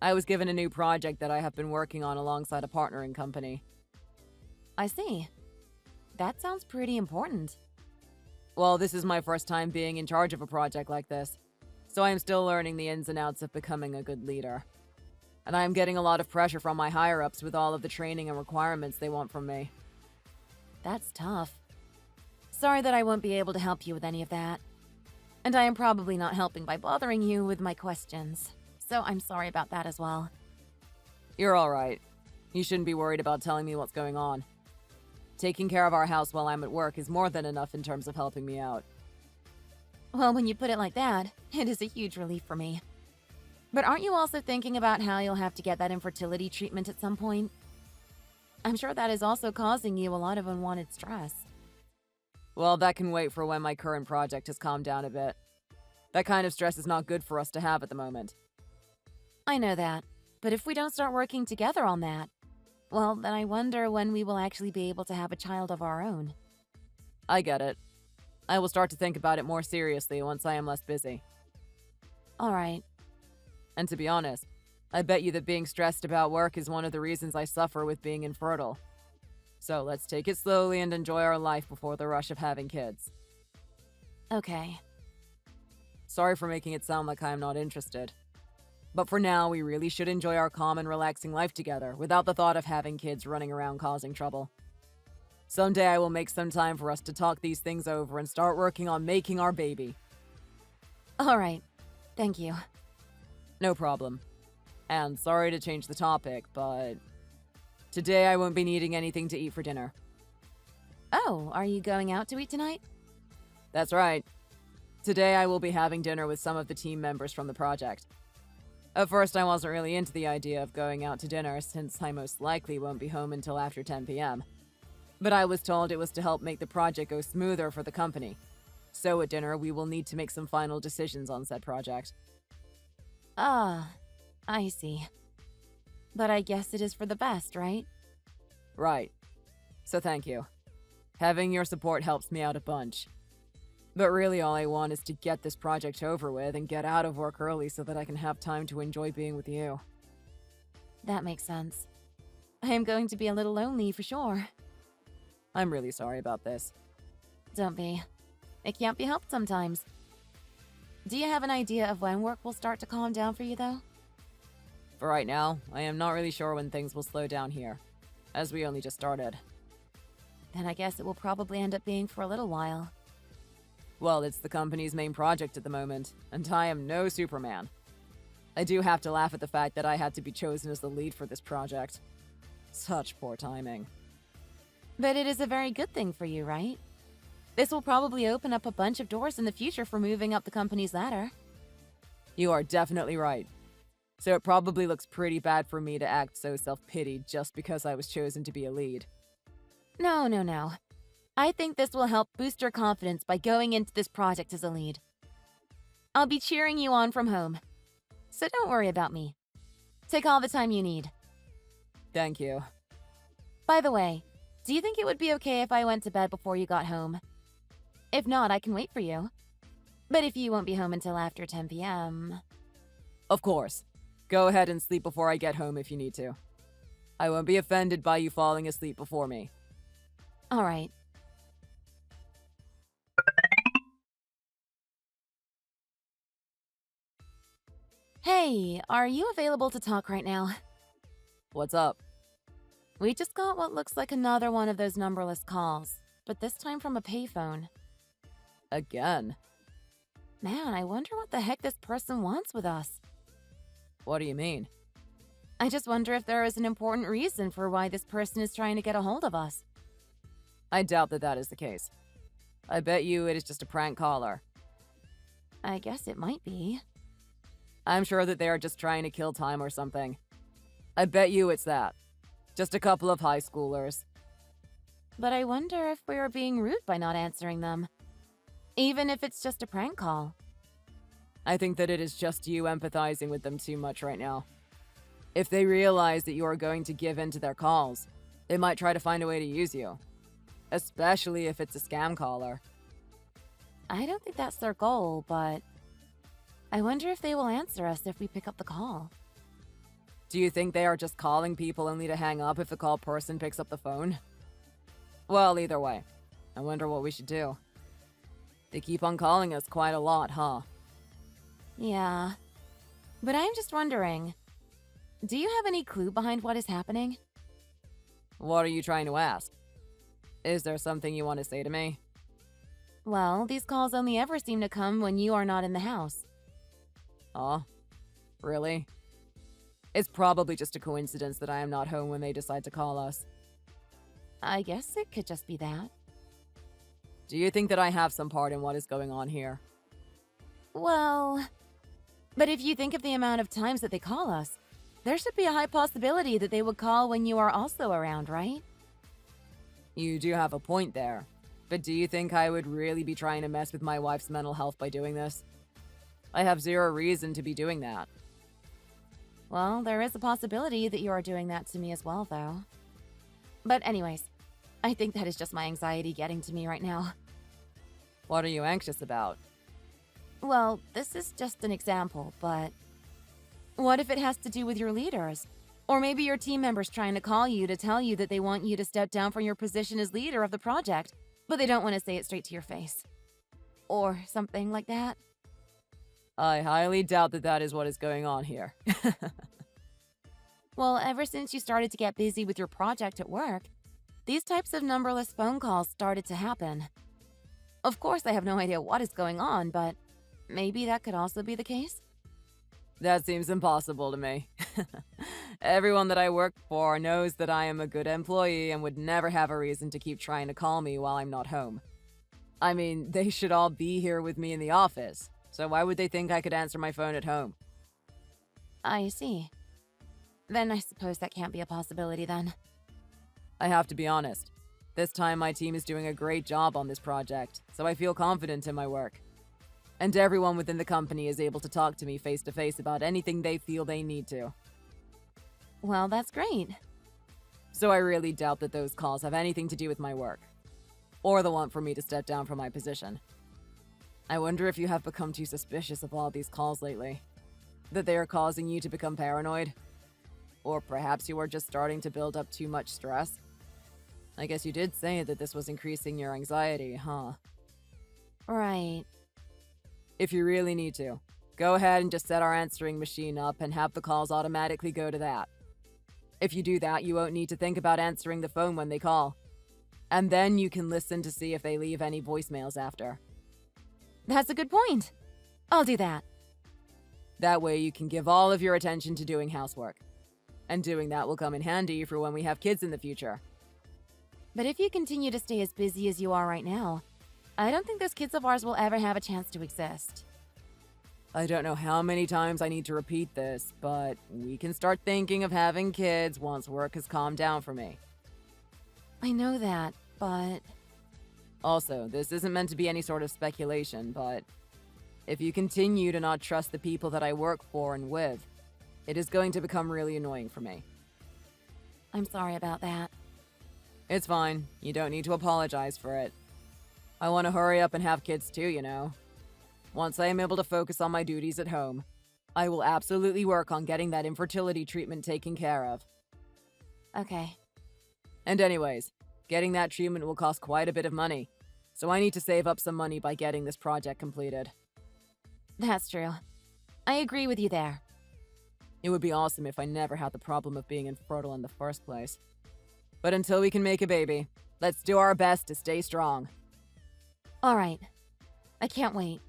I was given a new project that I have been working on alongside a partnering company. I see. That sounds pretty important. Well, this is my first time being in charge of a project like this, so I am still learning the ins and outs of becoming a good leader. And I am getting a lot of pressure from my higher-ups with all of the training and requirements they want from me. That's tough. Sorry that I won't be able to help you with any of that. And I am probably not helping by bothering you with my questions. So I'm sorry about that as well. You're all right. You shouldn't be worried about telling me what's going on. Taking care of our house while I'm at work is more than enough in terms of helping me out. Well, when you put it like that, it is a huge relief for me. But aren't you also thinking about how you'll have to get that infertility treatment at some point? I'm sure that is also causing you a lot of unwanted stress. Well, that can wait for when my current project has calmed down a bit. That kind of stress is not good for us to have at the moment. I know that, but if we don't start working together on that, well, then I wonder when we will actually be able to have a child of our own. I get it. I will start to think about it more seriously once I am less busy. All right. And to be honest, I bet you that being stressed about work is one of the reasons I suffer with being infertile. So let's take it slowly and enjoy our life before the rush of having kids. Okay. Sorry for making it sound like I am not interested. But for now, we really should enjoy our calm and relaxing life together without the thought of having kids running around causing trouble. Someday I will make some time for us to talk these things over and start working on making our baby. All right. Thank you. No problem. And sorry to change the topic, but today I won't be needing anything to eat for dinner. Oh, are you going out to eat tonight? That's right. Today I will be having dinner with some of the team members from the project. At first, I wasn't really into the idea of going out to dinner since I most likely won't be home until after 10 p.m. But I was told it was to help make the project go smoother for the company. So at dinner, we will need to make some final decisions on said project. Ah, I see. But I guess it is for the best, right? Right. So thank you. Having your support helps me out a bunch. But really all I want is to get this project over with and get out of work early so that I can have time to enjoy being with you. That makes sense. I am going to be a little lonely for sure. I'm really sorry about this. Don't be. It can't be helped sometimes. Do you have an idea of when work will start to calm down for you, though? For right now, I am not really sure when things will slow down here, as we only just started. Then I guess it will probably end up being for a little while. Well, it's the company's main project at the moment, and I am no Superman. I do have to laugh at the fact that I had to be chosen as the lead for this project. Such poor timing. But it is a very good thing for you, right? This will probably open up a bunch of doors in the future for moving up the company's ladder. You are definitely right. So it probably looks pretty bad for me to act so self-pitied just because I was chosen to be a lead. No, no, no. I think this will help boost your confidence by going into this project as a lead. I'll be cheering you on from home. So don't worry about me. Take all the time you need. Thank you. By the way, do you think it would be okay if I went to bed before you got home? If not, I can wait for you. But if you won't be home until after 10 p.m. Of course. Go ahead and sleep before I get home if you need to. I won't be offended by you falling asleep before me. All right. Hey, are you available to talk right now? What's up? We just got what looks like another one of those numberless calls, but this time from a payphone. Again? Man, I wonder what the heck this person wants with us. What do you mean? I just wonder if there is an important reason for why this person is trying to get a hold of us. I doubt that that is the case. I bet you it is just a prank caller. I guess it might be. I'm sure that they are just trying to kill time or something. I bet you it's that. Just a couple of high schoolers. But I wonder if we are being rude by not answering them. Even if it's just a prank call. I think that it is just you empathizing with them too much right now. If they realize that you are going to give in to their calls, they might try to find a way to use you. Especially if it's a scam caller. I don't think that's their goal, but I wonder if they will answer us if we pick up the call. Do you think they are just calling people only to hang up if the call person picks up the phone? Well, either way, I wonder what we should do. They keep on calling us quite a lot, huh? Yeah. But I'm just wondering, do you have any clue behind what is happening? What are you trying to ask? Is there something you want to say to me? Well, these calls only ever seem to come when you are not in the house. Oh? Really? It's probably just a coincidence that I am not home when they decide to call us. I guess it could just be that. Do you think that I have some part in what is going on here? Well, but if you think of the amount of times that they call us, there should be a high possibility that they would call when you are also around, right? You do have a point there. But do you think I would really be trying to mess with my wife's mental health by doing this? I have zero reason to be doing that. Well, there is a possibility that you are doing that to me as well, though. But anyways, I think that is just my anxiety getting to me right now. What are you anxious about? Well, this is just an example, but what if it has to do with your leaders? Or maybe your team members trying to call you to tell you that they want you to step down from your position as leader of the project, but they don't want to say it straight to your face. Or something like that. I highly doubt that that is what is going on here. Well, ever since you started to get busy with your project at work, these types of numberless phone calls started to happen. Of course, I have no idea what is going on, but maybe that could also be the case? That seems impossible to me. Everyone that I work for knows that I am a good employee and would never have a reason to keep trying to call me while I'm not home. I mean, they should all be here with me in the office, so why would they think I could answer my phone at home? I see. Then I suppose that can't be a possibility then. I have to be honest. This time my team is doing a great job on this project, so I feel confident in my work. And everyone within the company is able to talk to me face to face about anything they feel they need to. Well, that's great. So I really doubt that those calls have anything to do with my work. Or the want for me to step down from my position. I wonder if you have become too suspicious of all these calls lately. That they are causing you to become paranoid. Or perhaps you are just starting to build up too much stress. I guess you did say that this was increasing your anxiety, huh? Right. If you really need to, go ahead and just set our answering machine up and have the calls automatically go to that. If you do that, you won't need to think about answering the phone when they call. And then you can listen to see if they leave any voicemails after. That's a good point. I'll do that. That way you can give all of your attention to doing housework. And doing that will come in handy for when we have kids in the future. But if you continue to stay as busy as you are right now, I don't think those kids of ours will ever have a chance to exist. I don't know how many times I need to repeat this, but we can start thinking of having kids once work has calmed down for me. I know that, but... Also, this isn't meant to be any sort of speculation, but if you continue to not trust the people that I work for and with, it is going to become really annoying for me. I'm sorry about that. It's fine. You don't need to apologize for it. I want to hurry up and have kids too, you know. Once I am able to focus on my duties at home, I will absolutely work on getting that infertility treatment taken care of. Okay. And anyways, getting that treatment will cost quite a bit of money, so I need to save up some money by getting this project completed. That's true. I agree with you there. It would be awesome if I never had the problem of being infertile in the first place. But until we can make a baby, let's do our best to stay strong. All right. I can't wait.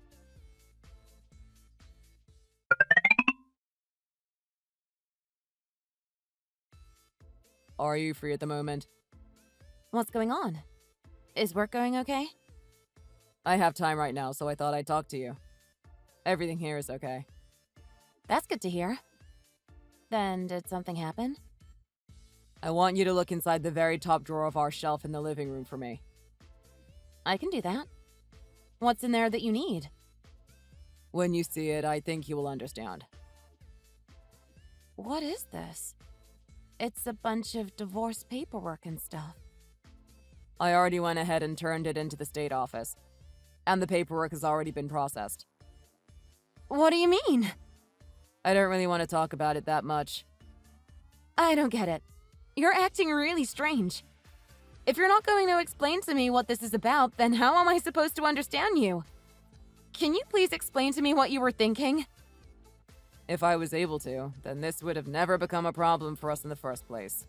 Are you free at the moment? What's going on? Is work going okay? I have time right now, so I thought I'd talk to you. Everything here is okay. That's good to hear. Then did something happen? I want you to look inside the very top drawer of our shelf in the living room for me. I can do that. What's in there that you need? When you see it, I think you will understand. What is this? It's a bunch of divorce paperwork and stuff. I already went ahead and turned it into the state office, and the paperwork has already been processed. What do you mean? I don't really want to talk about it that much. I don't get it. You're acting really strange. If you're not going to explain to me what this is about, then how am I supposed to understand you? Can you please explain to me what you were thinking? If I was able to, then this would have never become a problem for us in the first place.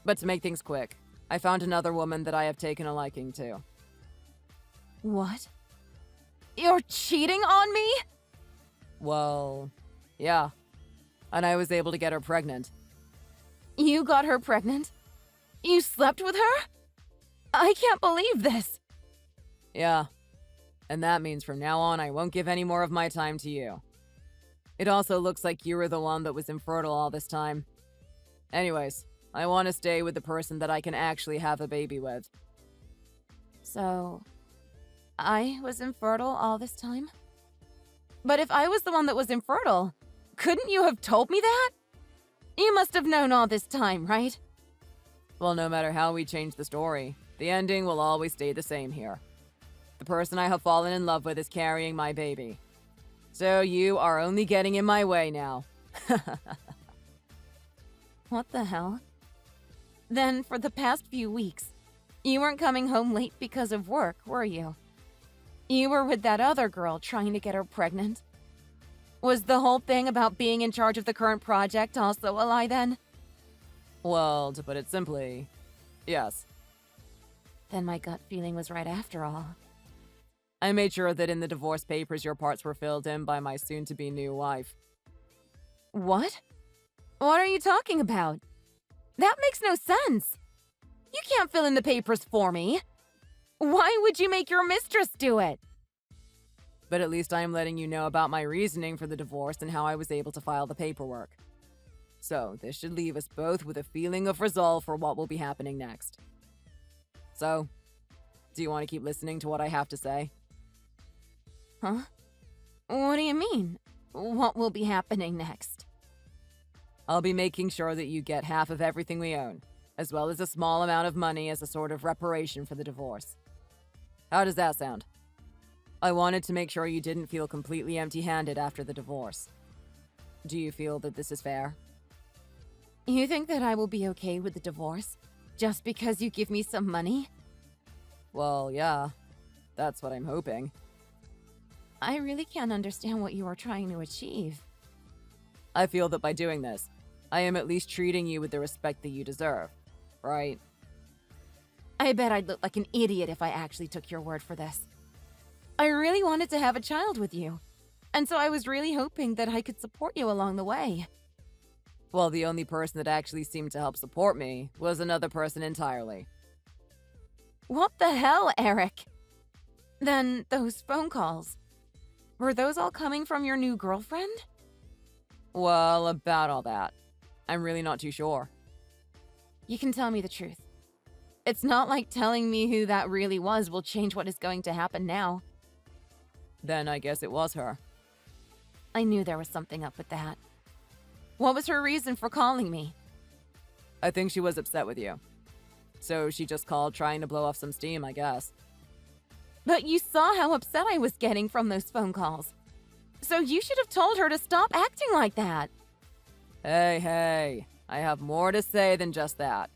But to make things quick, I found another woman that I have taken a liking to. What? You're cheating on me? Well, yeah. And I was able to get her pregnant. You got her pregnant? You slept with her? I can't believe this. Yeah. And that means from now on, I won't give any more of my time to you. It also looks like you were the one that was infertile all this time. Anyways, I want to stay with the person that I can actually have a baby with. So, I was infertile all this time? But if I was the one that was infertile, couldn't you have told me that? You must have known all this time, right? Well, no matter how we change the story, the ending will always stay the same here. The person I have fallen in love with is carrying my baby. So you are only getting in my way now. What the hell? Then, for the past few weeks, you weren't coming home late because of work, were you? You were with that other girl trying to get her pregnant. Was the whole thing about being in charge of the current project also a lie then? Well, to put it simply, yes. Then my gut feeling was right after all. I made sure that in the divorce papers your parts were filled in by my soon-to-be new wife. What? What are you talking about? That makes no sense. You can't fill in the papers for me. Why would you make your mistress do it? But at least I am letting you know about my reasoning for the divorce and how I was able to file the paperwork. So, this should leave us both with a feeling of resolve for what will be happening next. So, do you want to keep listening to what I have to say? Huh? What do you mean? What will be happening next? I'll be making sure that you get half of everything we own, as well as a small amount of money as a sort of reparation for the divorce. How does that sound? I wanted to make sure you didn't feel completely empty-handed after the divorce. Do you feel that this is fair? You think that I will be okay with the divorce just because you give me some money? Well, yeah. That's what I'm hoping. I really can't understand what you are trying to achieve. I feel that by doing this, I am at least treating you with the respect that you deserve, right? I bet I'd look like an idiot if I actually took your word for this. I really wanted to have a child with you, and so I was really hoping that I could support you along the way. Well, the only person that actually seemed to help support me was another person entirely. What the hell, Eric? Then those phone calls. Were those all coming from your new girlfriend? Well, about all that. I'm really not too sure. You can tell me the truth. It's not like telling me who that really was will change what is going to happen now. Then I guess it was her. I knew there was something up with that. What was her reason for calling me? I think she was upset with you. So she just called trying to blow off some steam, I guess. But you saw how upset I was getting from those phone calls. So you should have told her to stop acting like that. Hey. I have more to say than just that.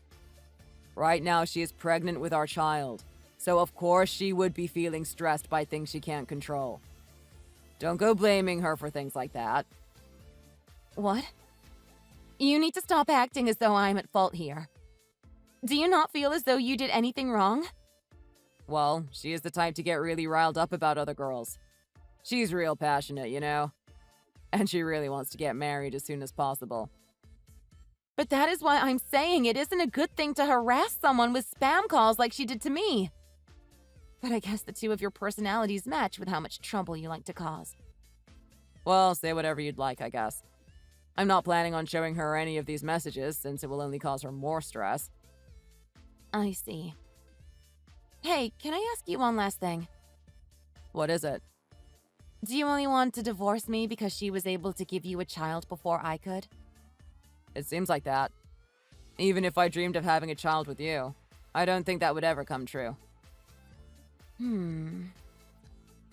Right now, she is pregnant with our child, so of course she would be feeling stressed by things she can't control. Don't go blaming her for things like that. What? You need to stop acting as though I'm at fault here. Do you not feel as though you did anything wrong? Well, she is the type to get really riled up about other girls. She's real passionate, you know? And she really wants to get married as soon as possible. But that is why I'm saying it isn't a good thing to harass someone with spam calls like she did to me. But I guess the two of your personalities match with how much trouble you like to cause. Well, say whatever you'd like, I guess. I'm not planning on showing her any of these messages, since it will only cause her more stress. I see. Hey, can I ask you one last thing? What is it? Do you only want to divorce me because she was able to give you a child before I could? It seems like that. Even if I dreamed of having a child with you, I don't think that would ever come true.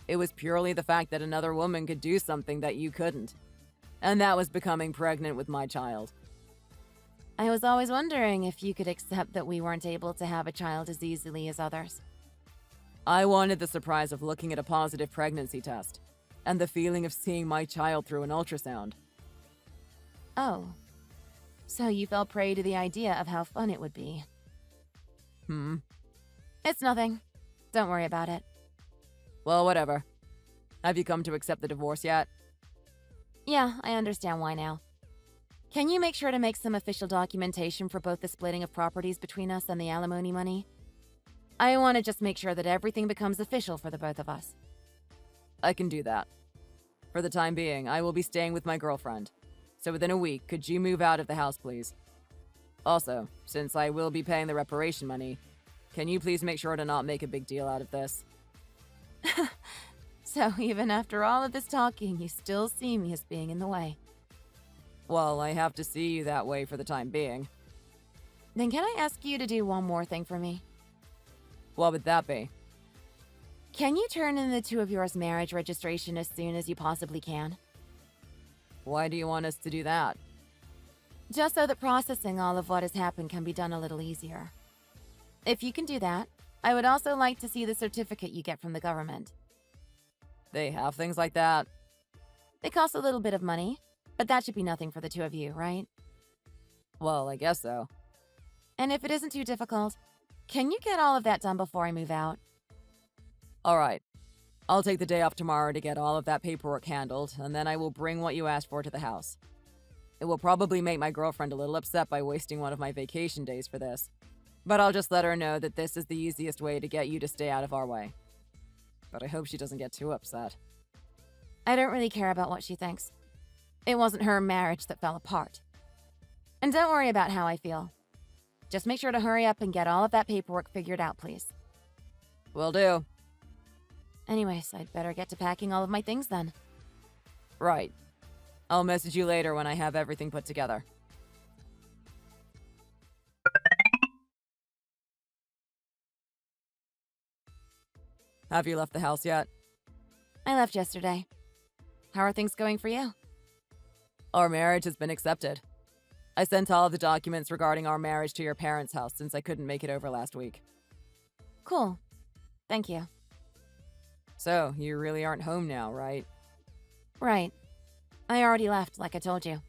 It was purely the fact that another woman could do something that you couldn't. And that was becoming pregnant with my child. I was always wondering if you could accept that we weren't able to have a child as easily as others. I wanted the surprise of looking at a positive pregnancy test, and the feeling of seeing my child through an ultrasound. Oh. So you fell prey to the idea of how fun it would be. It's nothing. Don't worry about it. Well, whatever. Have you come to accept the divorce yet? Yeah, I understand why now. Can you make sure to make some official documentation for both the splitting of properties between us and the alimony money? I want to just make sure that everything becomes official for the both of us. I can do that. For the time being, I will be staying with my girlfriend. So within a week, could you move out of the house, please? Also, since I will be paying the reparation money, can you please make sure to not make a big deal out of this? So even after all of this talking, you still see me as being in the way. Well, I have to see you that way for the time being. Then can I ask you to do one more thing for me? What would that be? Can you turn in the two of yours marriage registration as soon as you possibly can? Why do you want us to do that? Just so that processing all of what has happened can be done a little easier. If you can do that, I would also like to see the certificate you get from the government. They have things like that? They cost a little bit of money, but that should be nothing for the two of you, right? Well, I guess so. And if it isn't too difficult, can you get all of that done before I move out? Alright. I'll take the day off tomorrow to get all of that paperwork handled, and then I will bring what you asked for to the house. It will probably make my girlfriend a little upset by wasting one of my vacation days for this, but I'll just let her know that this is the easiest way to get you to stay out of our way. But I hope she doesn't get too upset. I don't really care about what she thinks. It wasn't her marriage that fell apart. And don't worry about how I feel. Just make sure to hurry up and get all of that paperwork figured out, please. Will do. Anyways, I'd better get to packing all of my things then. Right. I'll message you later when I have everything put together. Have you left the house yet? I left yesterday. How are things going for you? Our marriage has been accepted. I sent all of the documents regarding our marriage to your parents' house since I couldn't make it over last week. Cool. Thank you. So, you really aren't home now, right? Right. I already left, like I told you.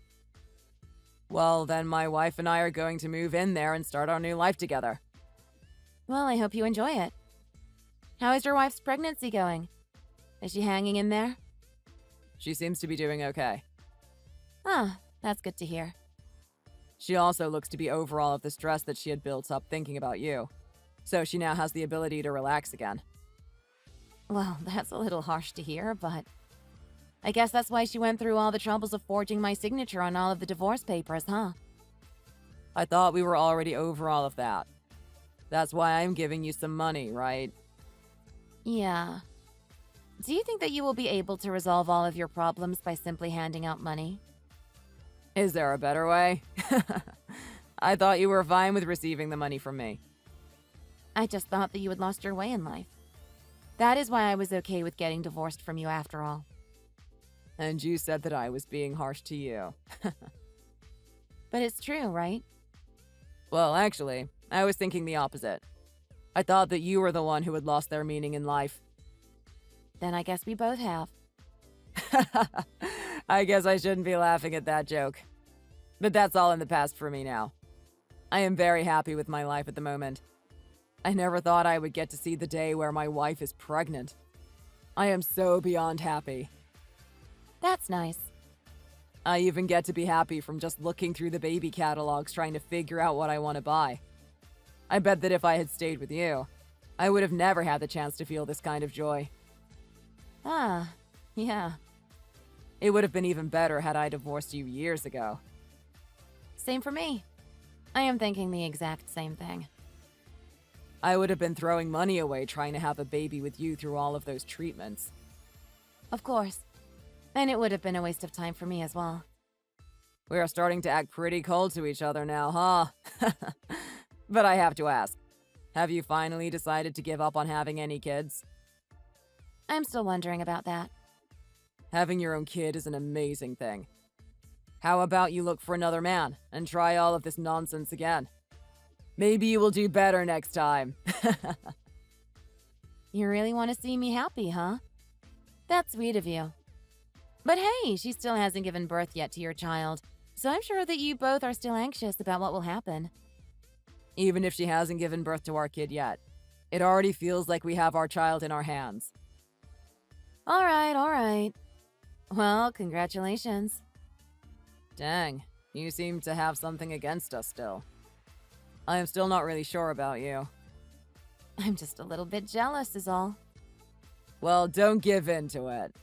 Well, then my wife and I are going to move in there and start our new life together. Well, I hope you enjoy it. How is your wife's pregnancy going? Is she hanging in there? She seems to be doing okay. Ah, that's good to hear. She also looks to be over all of the stress that she had built up thinking about you. So she now has the ability to relax again. Well, that's a little harsh to hear, but I guess that's why she went through all the troubles of forging my signature on all of the divorce papers, huh? I thought we were already over all of that. That's why I'm giving you some money, right? Yeah. Do you think that you will be able to resolve all of your problems by simply handing out money? Is there a better way? I thought you were fine with receiving the money from me. I just thought that you had lost your way in life. That is why I was okay with getting divorced from you after all. And you said that I was being harsh to you. But it's true, right? Well, actually, I was thinking the opposite. I thought that you were the one who had lost their meaning in life. Then I guess we both have. I guess I shouldn't be laughing at that joke. But that's all in the past for me now. I am very happy with my life at the moment. I never thought I would get to see the day where my wife is pregnant. I am so beyond happy. That's nice. I even get to be happy from just looking through the baby catalogs trying to figure out what I want to buy. I bet that if I had stayed with you, I would have never had the chance to feel this kind of joy. Ah, yeah. It would have been even better had I divorced you years ago. Same for me. I am thinking the exact same thing. I would have been throwing money away trying to have a baby with you through all of those treatments. Of course. And it would have been a waste of time for me as well. We are starting to act pretty cold to each other now, huh? But I have to ask, have you finally decided to give up on having any kids? I'm still wondering about that. Having your own kid is an amazing thing. How about you look for another man and try all of this nonsense again? Maybe you will do better next time. You really want to see me happy, huh? That's sweet of you. But hey, she still hasn't given birth yet to your child, so I'm sure that you both are still anxious about what will happen. Even if she hasn't given birth to our kid yet, it already feels like we have our child in our hands. All right. Well, congratulations. Dang, you seem to have something against us still. I am still not really sure about you. I'm just a little bit jealous is all. Well, don't give in to it.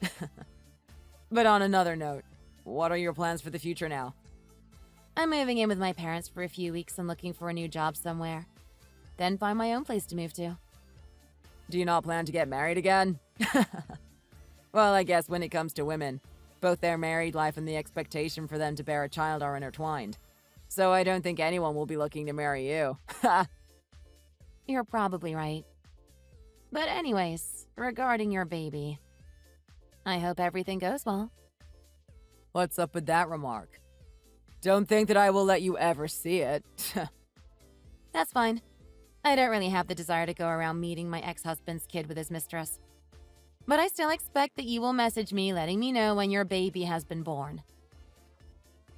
But on another note, what are your plans for the future now? I'm moving in with my parents for a few weeks and looking for a new job somewhere. Then find my own place to move to. Do you not plan to get married again? Well, I guess when it comes to women, both their married life and the expectation for them to bear a child are intertwined. So I don't think anyone will be looking to marry you. You're probably right. But anyways, regarding your baby, I hope everything goes well. What's up with that remark? Don't think that I will let you ever see it. That's fine. I don't really have the desire to go around meeting my ex-husband's kid with his mistress. But I still expect that you will message me letting me know when your baby has been born.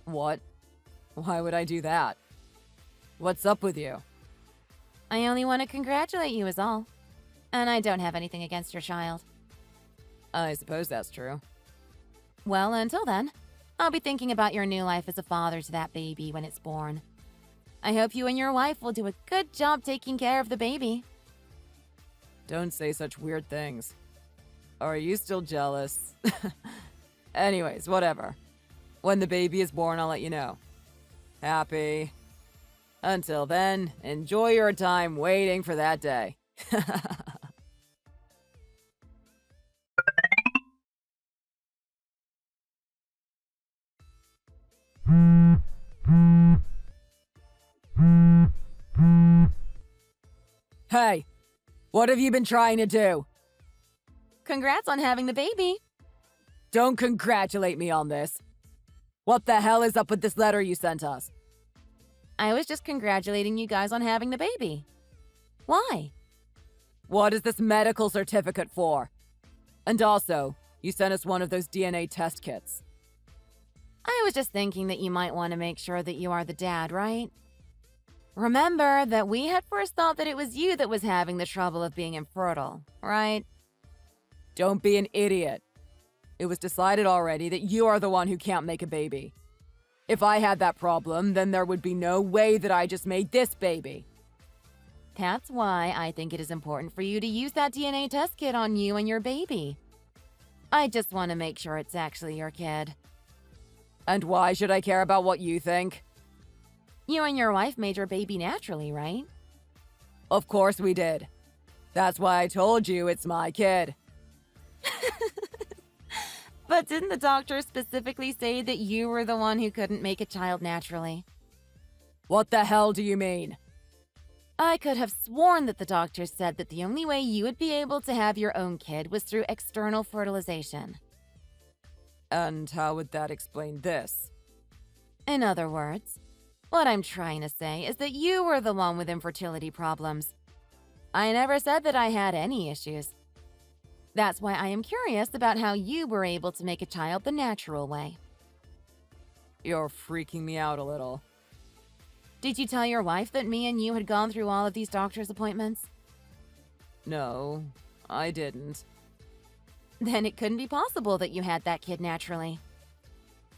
What? Why would I do that? What's up with you? I only want to congratulate you is all. And I don't have anything against your child. I suppose that's true. Well, until then, I'll be thinking about your new life as a father to that baby when it's born. I hope you and your wife will do a good job taking care of the baby. Don't say such weird things. Are you still jealous? Anyways, whatever. When the baby is born, I'll let you know. Happy. Until then, enjoy your time waiting for that day. Hey, what have you been trying to do? Congrats on having the baby. Don't congratulate me on this. What the hell is up with this letter you sent us? I was just congratulating you guys on having the baby. Why? What is this medical certificate for? And also, you sent us one of those DNA test kits. I was just thinking that you might want to make sure that you are the dad, right? Remember that we had first thought that it was you that was having the trouble of being infertile, right? Don't be an idiot. It was decided already that you are the one who can't make a baby. If I had that problem, then there would be no way that I just made this baby. That's why I think it is important for you to use that DNA test kit on you and your baby. I just want to make sure it's actually your kid. And why should I care about what you think? You and your wife made your baby naturally, right? Of course we did. That's why I told you it's my kid. But didn't the doctor specifically say that you were the one who couldn't make a child naturally? What the hell do you mean? I could have sworn that the doctor said that the only way you would be able to have your own kid was through external fertilization. And how would that explain this? In other words, What I'm trying to say is that you were the one with infertility problems. I never said that I had any issues. That's why I am curious about how you were able to make a child the natural way. You're freaking me out a little. Did you tell your wife that me and you had gone through all of these doctor's appointments? No, I didn't. Then it couldn't be possible that you had that kid naturally.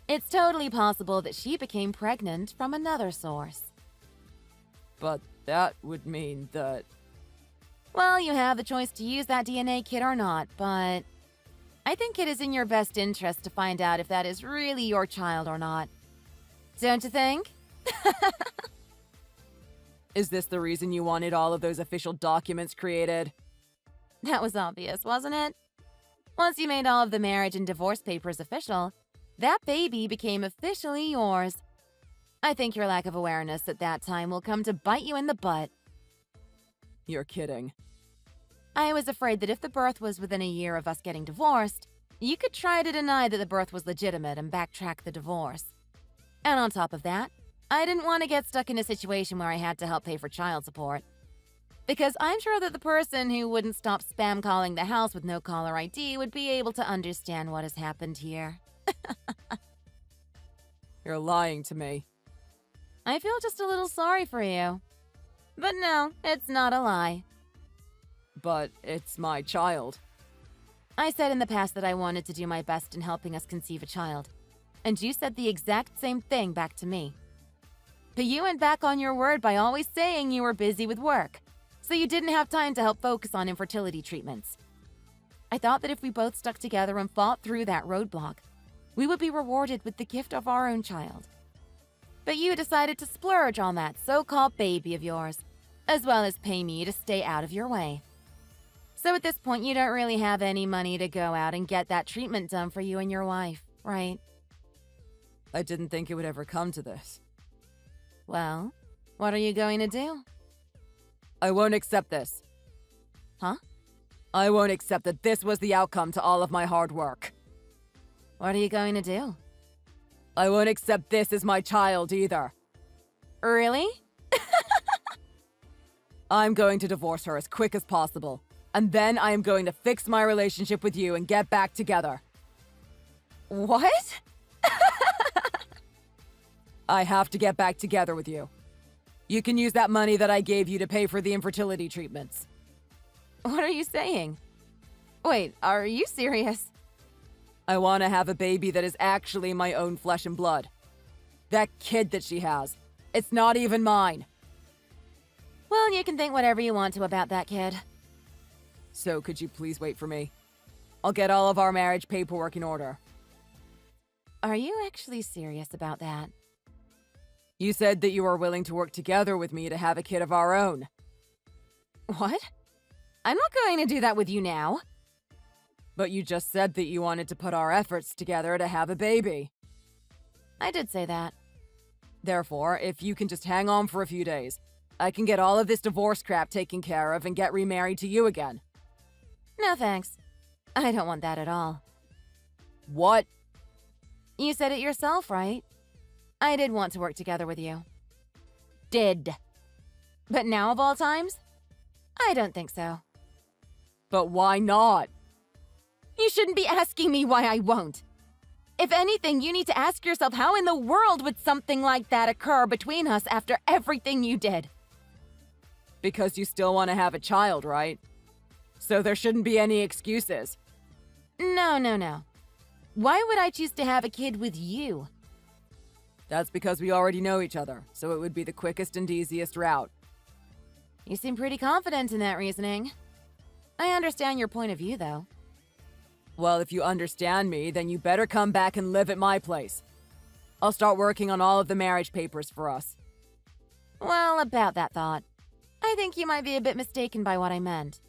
It's totally possible that she became pregnant from another source. But that would mean that... Well, you have the choice to use that DNA kit or not, but I think it is in your best interest to find out if that is really your child or not. Don't you think? Is this the reason you wanted all of those official documents created? That was obvious, wasn't it? Once you made all of the marriage and divorce papers official, that baby became officially yours. I think your lack of awareness at that time will come to bite you in the butt. You're kidding. I was afraid that if the birth was within a year of us getting divorced, you could try to deny that the birth was legitimate and backtrack the divorce. And on top of that, I didn't want to get stuck in a situation where I had to help pay for child support. Because I'm sure that the person who wouldn't stop spam calling the house with no caller ID would be able to understand what has happened here. You're lying to me. I feel just a little sorry for you. But no, it's not a lie. But it's my child. I said in the past that I wanted to do my best in helping us conceive a child. And you said the exact same thing back to me. But you went back on your word by always saying you were busy with work, so you didn't have time to help focus on infertility treatments. I thought that if we both stuck together and fought through that roadblock, we would be rewarded with the gift of our own child. But you decided to splurge on that so-called baby of yours, as well as pay me to stay out of your way. So at this point, you don't really have any money to go out and get that treatment done for you and your wife, right? I didn't think it would ever come to this. Well, what are you going to do? I won't accept this. Huh? I won't accept that this was the outcome to all of my hard work. What are you going to do? I won't accept this as my child either. Really? I'm going to divorce her as quick as possible. And then I am going to fix my relationship with you and get back together. What? I have to get back together with you. You can use that money that I gave you to pay for the infertility treatments. What are you saying? Wait, are you serious? I want to have a baby that is actually my own flesh and blood. That kid that she has, it's not even mine. Well, you can think whatever you want to about that kid. So could you please wait for me? I'll get all of our marriage paperwork in order. Are you actually serious about that? You said that you were willing to work together with me to have a kid of our own. What? I'm not going to do that with you now. But you just said that you wanted to put our efforts together to have a baby. I did say that. Therefore, if you can just hang on for a few days, I can get all of this divorce crap taken care of and get remarried to you again. No thanks. I don't want that at all. What? You said it yourself, right? I did want to work together with you. Did. But now of all times? I don't think so. But why not? You shouldn't be asking me why I won't. If anything, you need to ask yourself how in the world would something like that occur between us after everything you did? Because you still want to have a child, right? So there shouldn't be any excuses. No. Why would I choose to have a kid with you? That's because we already know each other, so it would be the quickest and easiest route. You seem pretty confident in that reasoning. I understand your point of view, though. Well, if you understand me, then you better come back and live at my place. I'll start working on all of the marriage papers for us. Well, about that thought, I think you might be a bit mistaken by what I meant.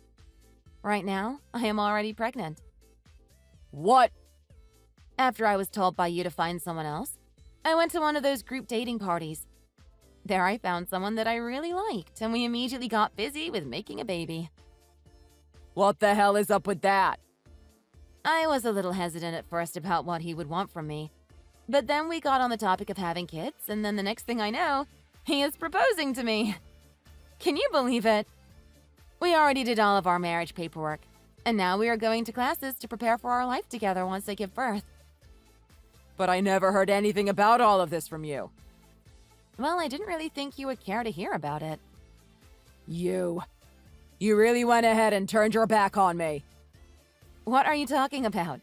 Right now, I am already pregnant. What? After I was told by you to find someone else, I went to one of those group dating parties. There I found someone that I really liked, and we immediately got busy with making a baby. What the hell is up with that? I was a little hesitant at first about what he would want from me. But then we got on the topic of having kids, and then the next thing I know, he is proposing to me. Can you believe it? We already did all of our marriage paperwork, and now we are going to classes to prepare for our life together once I give birth. But I never heard anything about all of this from you. Well, I didn't really think you would care to hear about it. You really went ahead and turned your back on me. What are you talking about?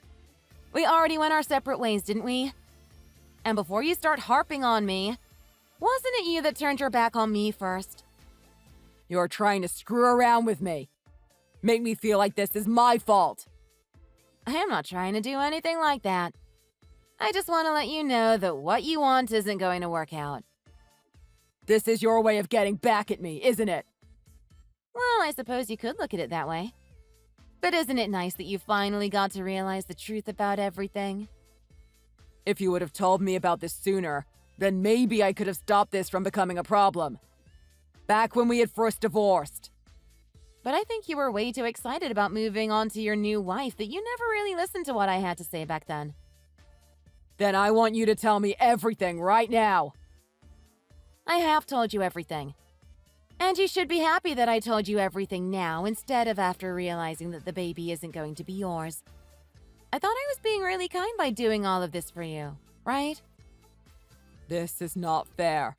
We already went our separate ways, didn't we? And before you start harping on me, wasn't it you that turned your back on me first? You're trying to screw around with me. Make me feel like this is my fault. I am not trying to do anything like that. I just want to let you know that what you want isn't going to work out. This is your way of getting back at me, isn't it? Well, I suppose you could look at it that way. But isn't it nice that you finally got to realize the truth about everything? If you would have told me about this sooner, then maybe I could have stopped this from becoming a problem. Back when we had first divorced. But I think you were way too excited about moving on to your new wife that you never really listened to what I had to say back then. Then I want you to tell me everything right now. I have told you everything. And you should be happy that I told you everything now instead of after realizing that the baby isn't going to be yours. I thought I was being really kind by doing all of this for you, right? This is not fair.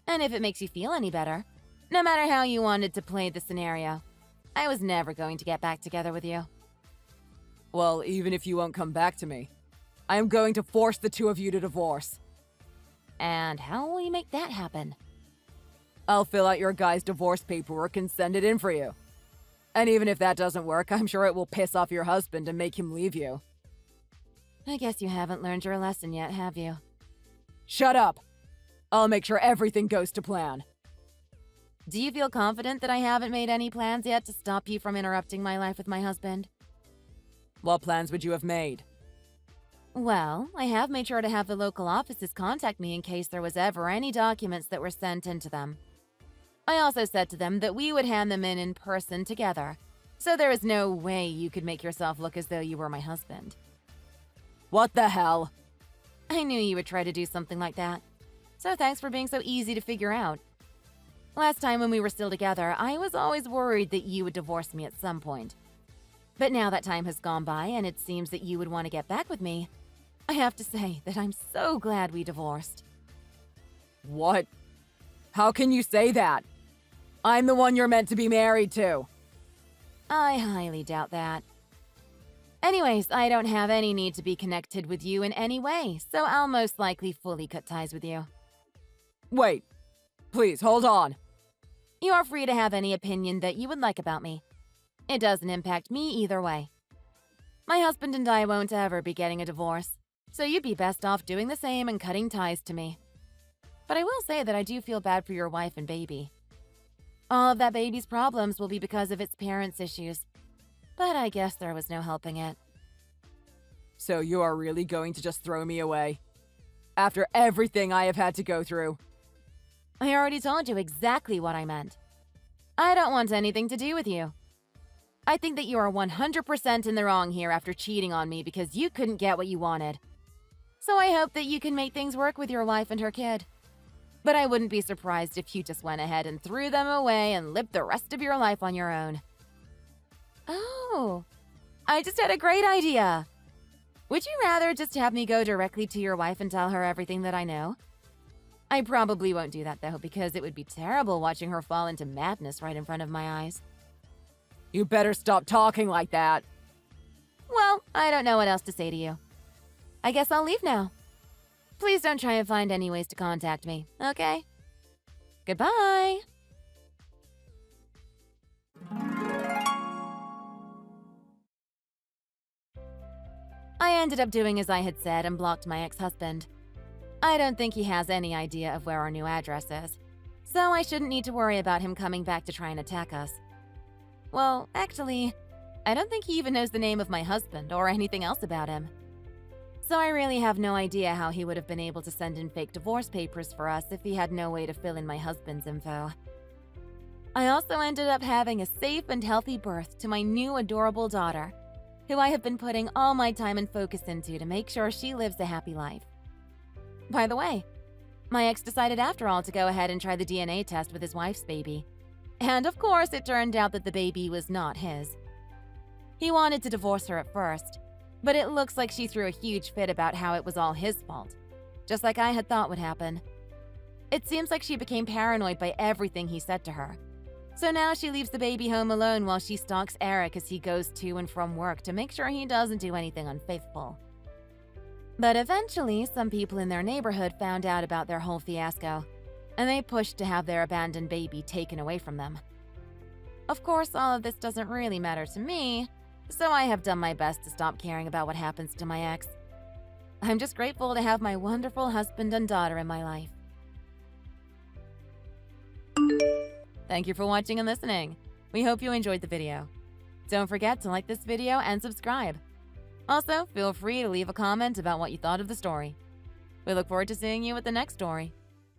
And if it makes you feel any better, no matter how you wanted to play the scenario, I was never going to get back together with you. Well, even if you won't come back to me, I am going to force the two of you to divorce. And how will you make that happen? I'll fill out your guys' divorce paperwork and send it in for you. And even if that doesn't work, I'm sure it will piss off your husband and make him leave you. I guess you haven't learned your lesson yet, have you? Shut up! I'll make sure everything goes to plan. Do you feel confident that I haven't made any plans yet to stop you from interrupting my life with my husband? What plans would you have made? Well, I have made sure to have the local offices contact me in case there was ever any documents that were sent into them. I also said to them that we would hand them in person together, so there is no way you could make yourself look as though you were my husband. What the hell? I knew you would try to do something like that, so thanks for being so easy to figure out. Last time when we were still together, I was always worried that you would divorce me at some point. But now that time has gone by and it seems that you would want to get back with me, I have to say that I'm so glad we divorced. What? How can you say that? I'm the one you're meant to be married to. I highly doubt that. Anyways, I don't have any need to be connected with you in any way, so I'll most likely fully cut ties with you. Wait. Please, hold on. You are free to have any opinion that you would like about me. It doesn't impact me either way. My husband and I won't ever be getting a divorce, so you'd be best off doing the same and cutting ties to me. But I will say that I do feel bad for your wife and baby. All of that baby's problems will be because of its parents' issues, but I guess there was no helping it. So you are really going to just throw me away? After everything I have had to go through? I already told you exactly what I meant. I don't want anything to do with you. I think that you are 100% in the wrong here after cheating on me because you couldn't get what you wanted. So I hope that you can make things work with your wife and her kid. But I wouldn't be surprised if you just went ahead and threw them away and lived the rest of your life on your own. Oh, I just had a great idea. Would you rather just have me go directly to your wife and tell her everything that I know? I probably won't do that though, because it would be terrible watching her fall into madness right in front of my eyes. You better stop talking like that. Well, I don't know what else to say to you. I guess I'll leave now. Please don't try and find any ways to contact me, okay? Goodbye! I ended up doing as I had said and blocked my ex-husband. I don't think he has any idea of where our new address is, so I shouldn't need to worry about him coming back to try and attack us. Well, actually, I don't think he even knows the name of my husband or anything else about him. So I really have no idea how he would have been able to send in fake divorce papers for us if he had no way to fill in my husband's info. I also ended up having a safe and healthy birth to my new adorable daughter, who I have been putting all my time and focus into to make sure she lives a happy life. By the way, my ex decided after all to go ahead and try the DNA test with his wife's baby. And of course, it turned out that the baby was not his. He wanted to divorce her at first, but it looks like she threw a huge fit about how it was all his fault, just like I had thought would happen. It seems like she became paranoid by everything he said to her. So now she leaves the baby home alone while she stalks Eric as he goes to and from work to make sure he doesn't do anything unfaithful. But eventually, some people in their neighborhood found out about their whole fiasco, and they pushed to have their abandoned baby taken away from them. Of course, all of this doesn't really matter to me, so I have done my best to stop caring about what happens to my ex. I'm just grateful to have my wonderful husband and daughter in my life. Thank you for watching and listening. We hope you enjoyed the video. Don't forget to like this video and subscribe. Also, feel free to leave a comment about what you thought of the story. We look forward to seeing you with the next story.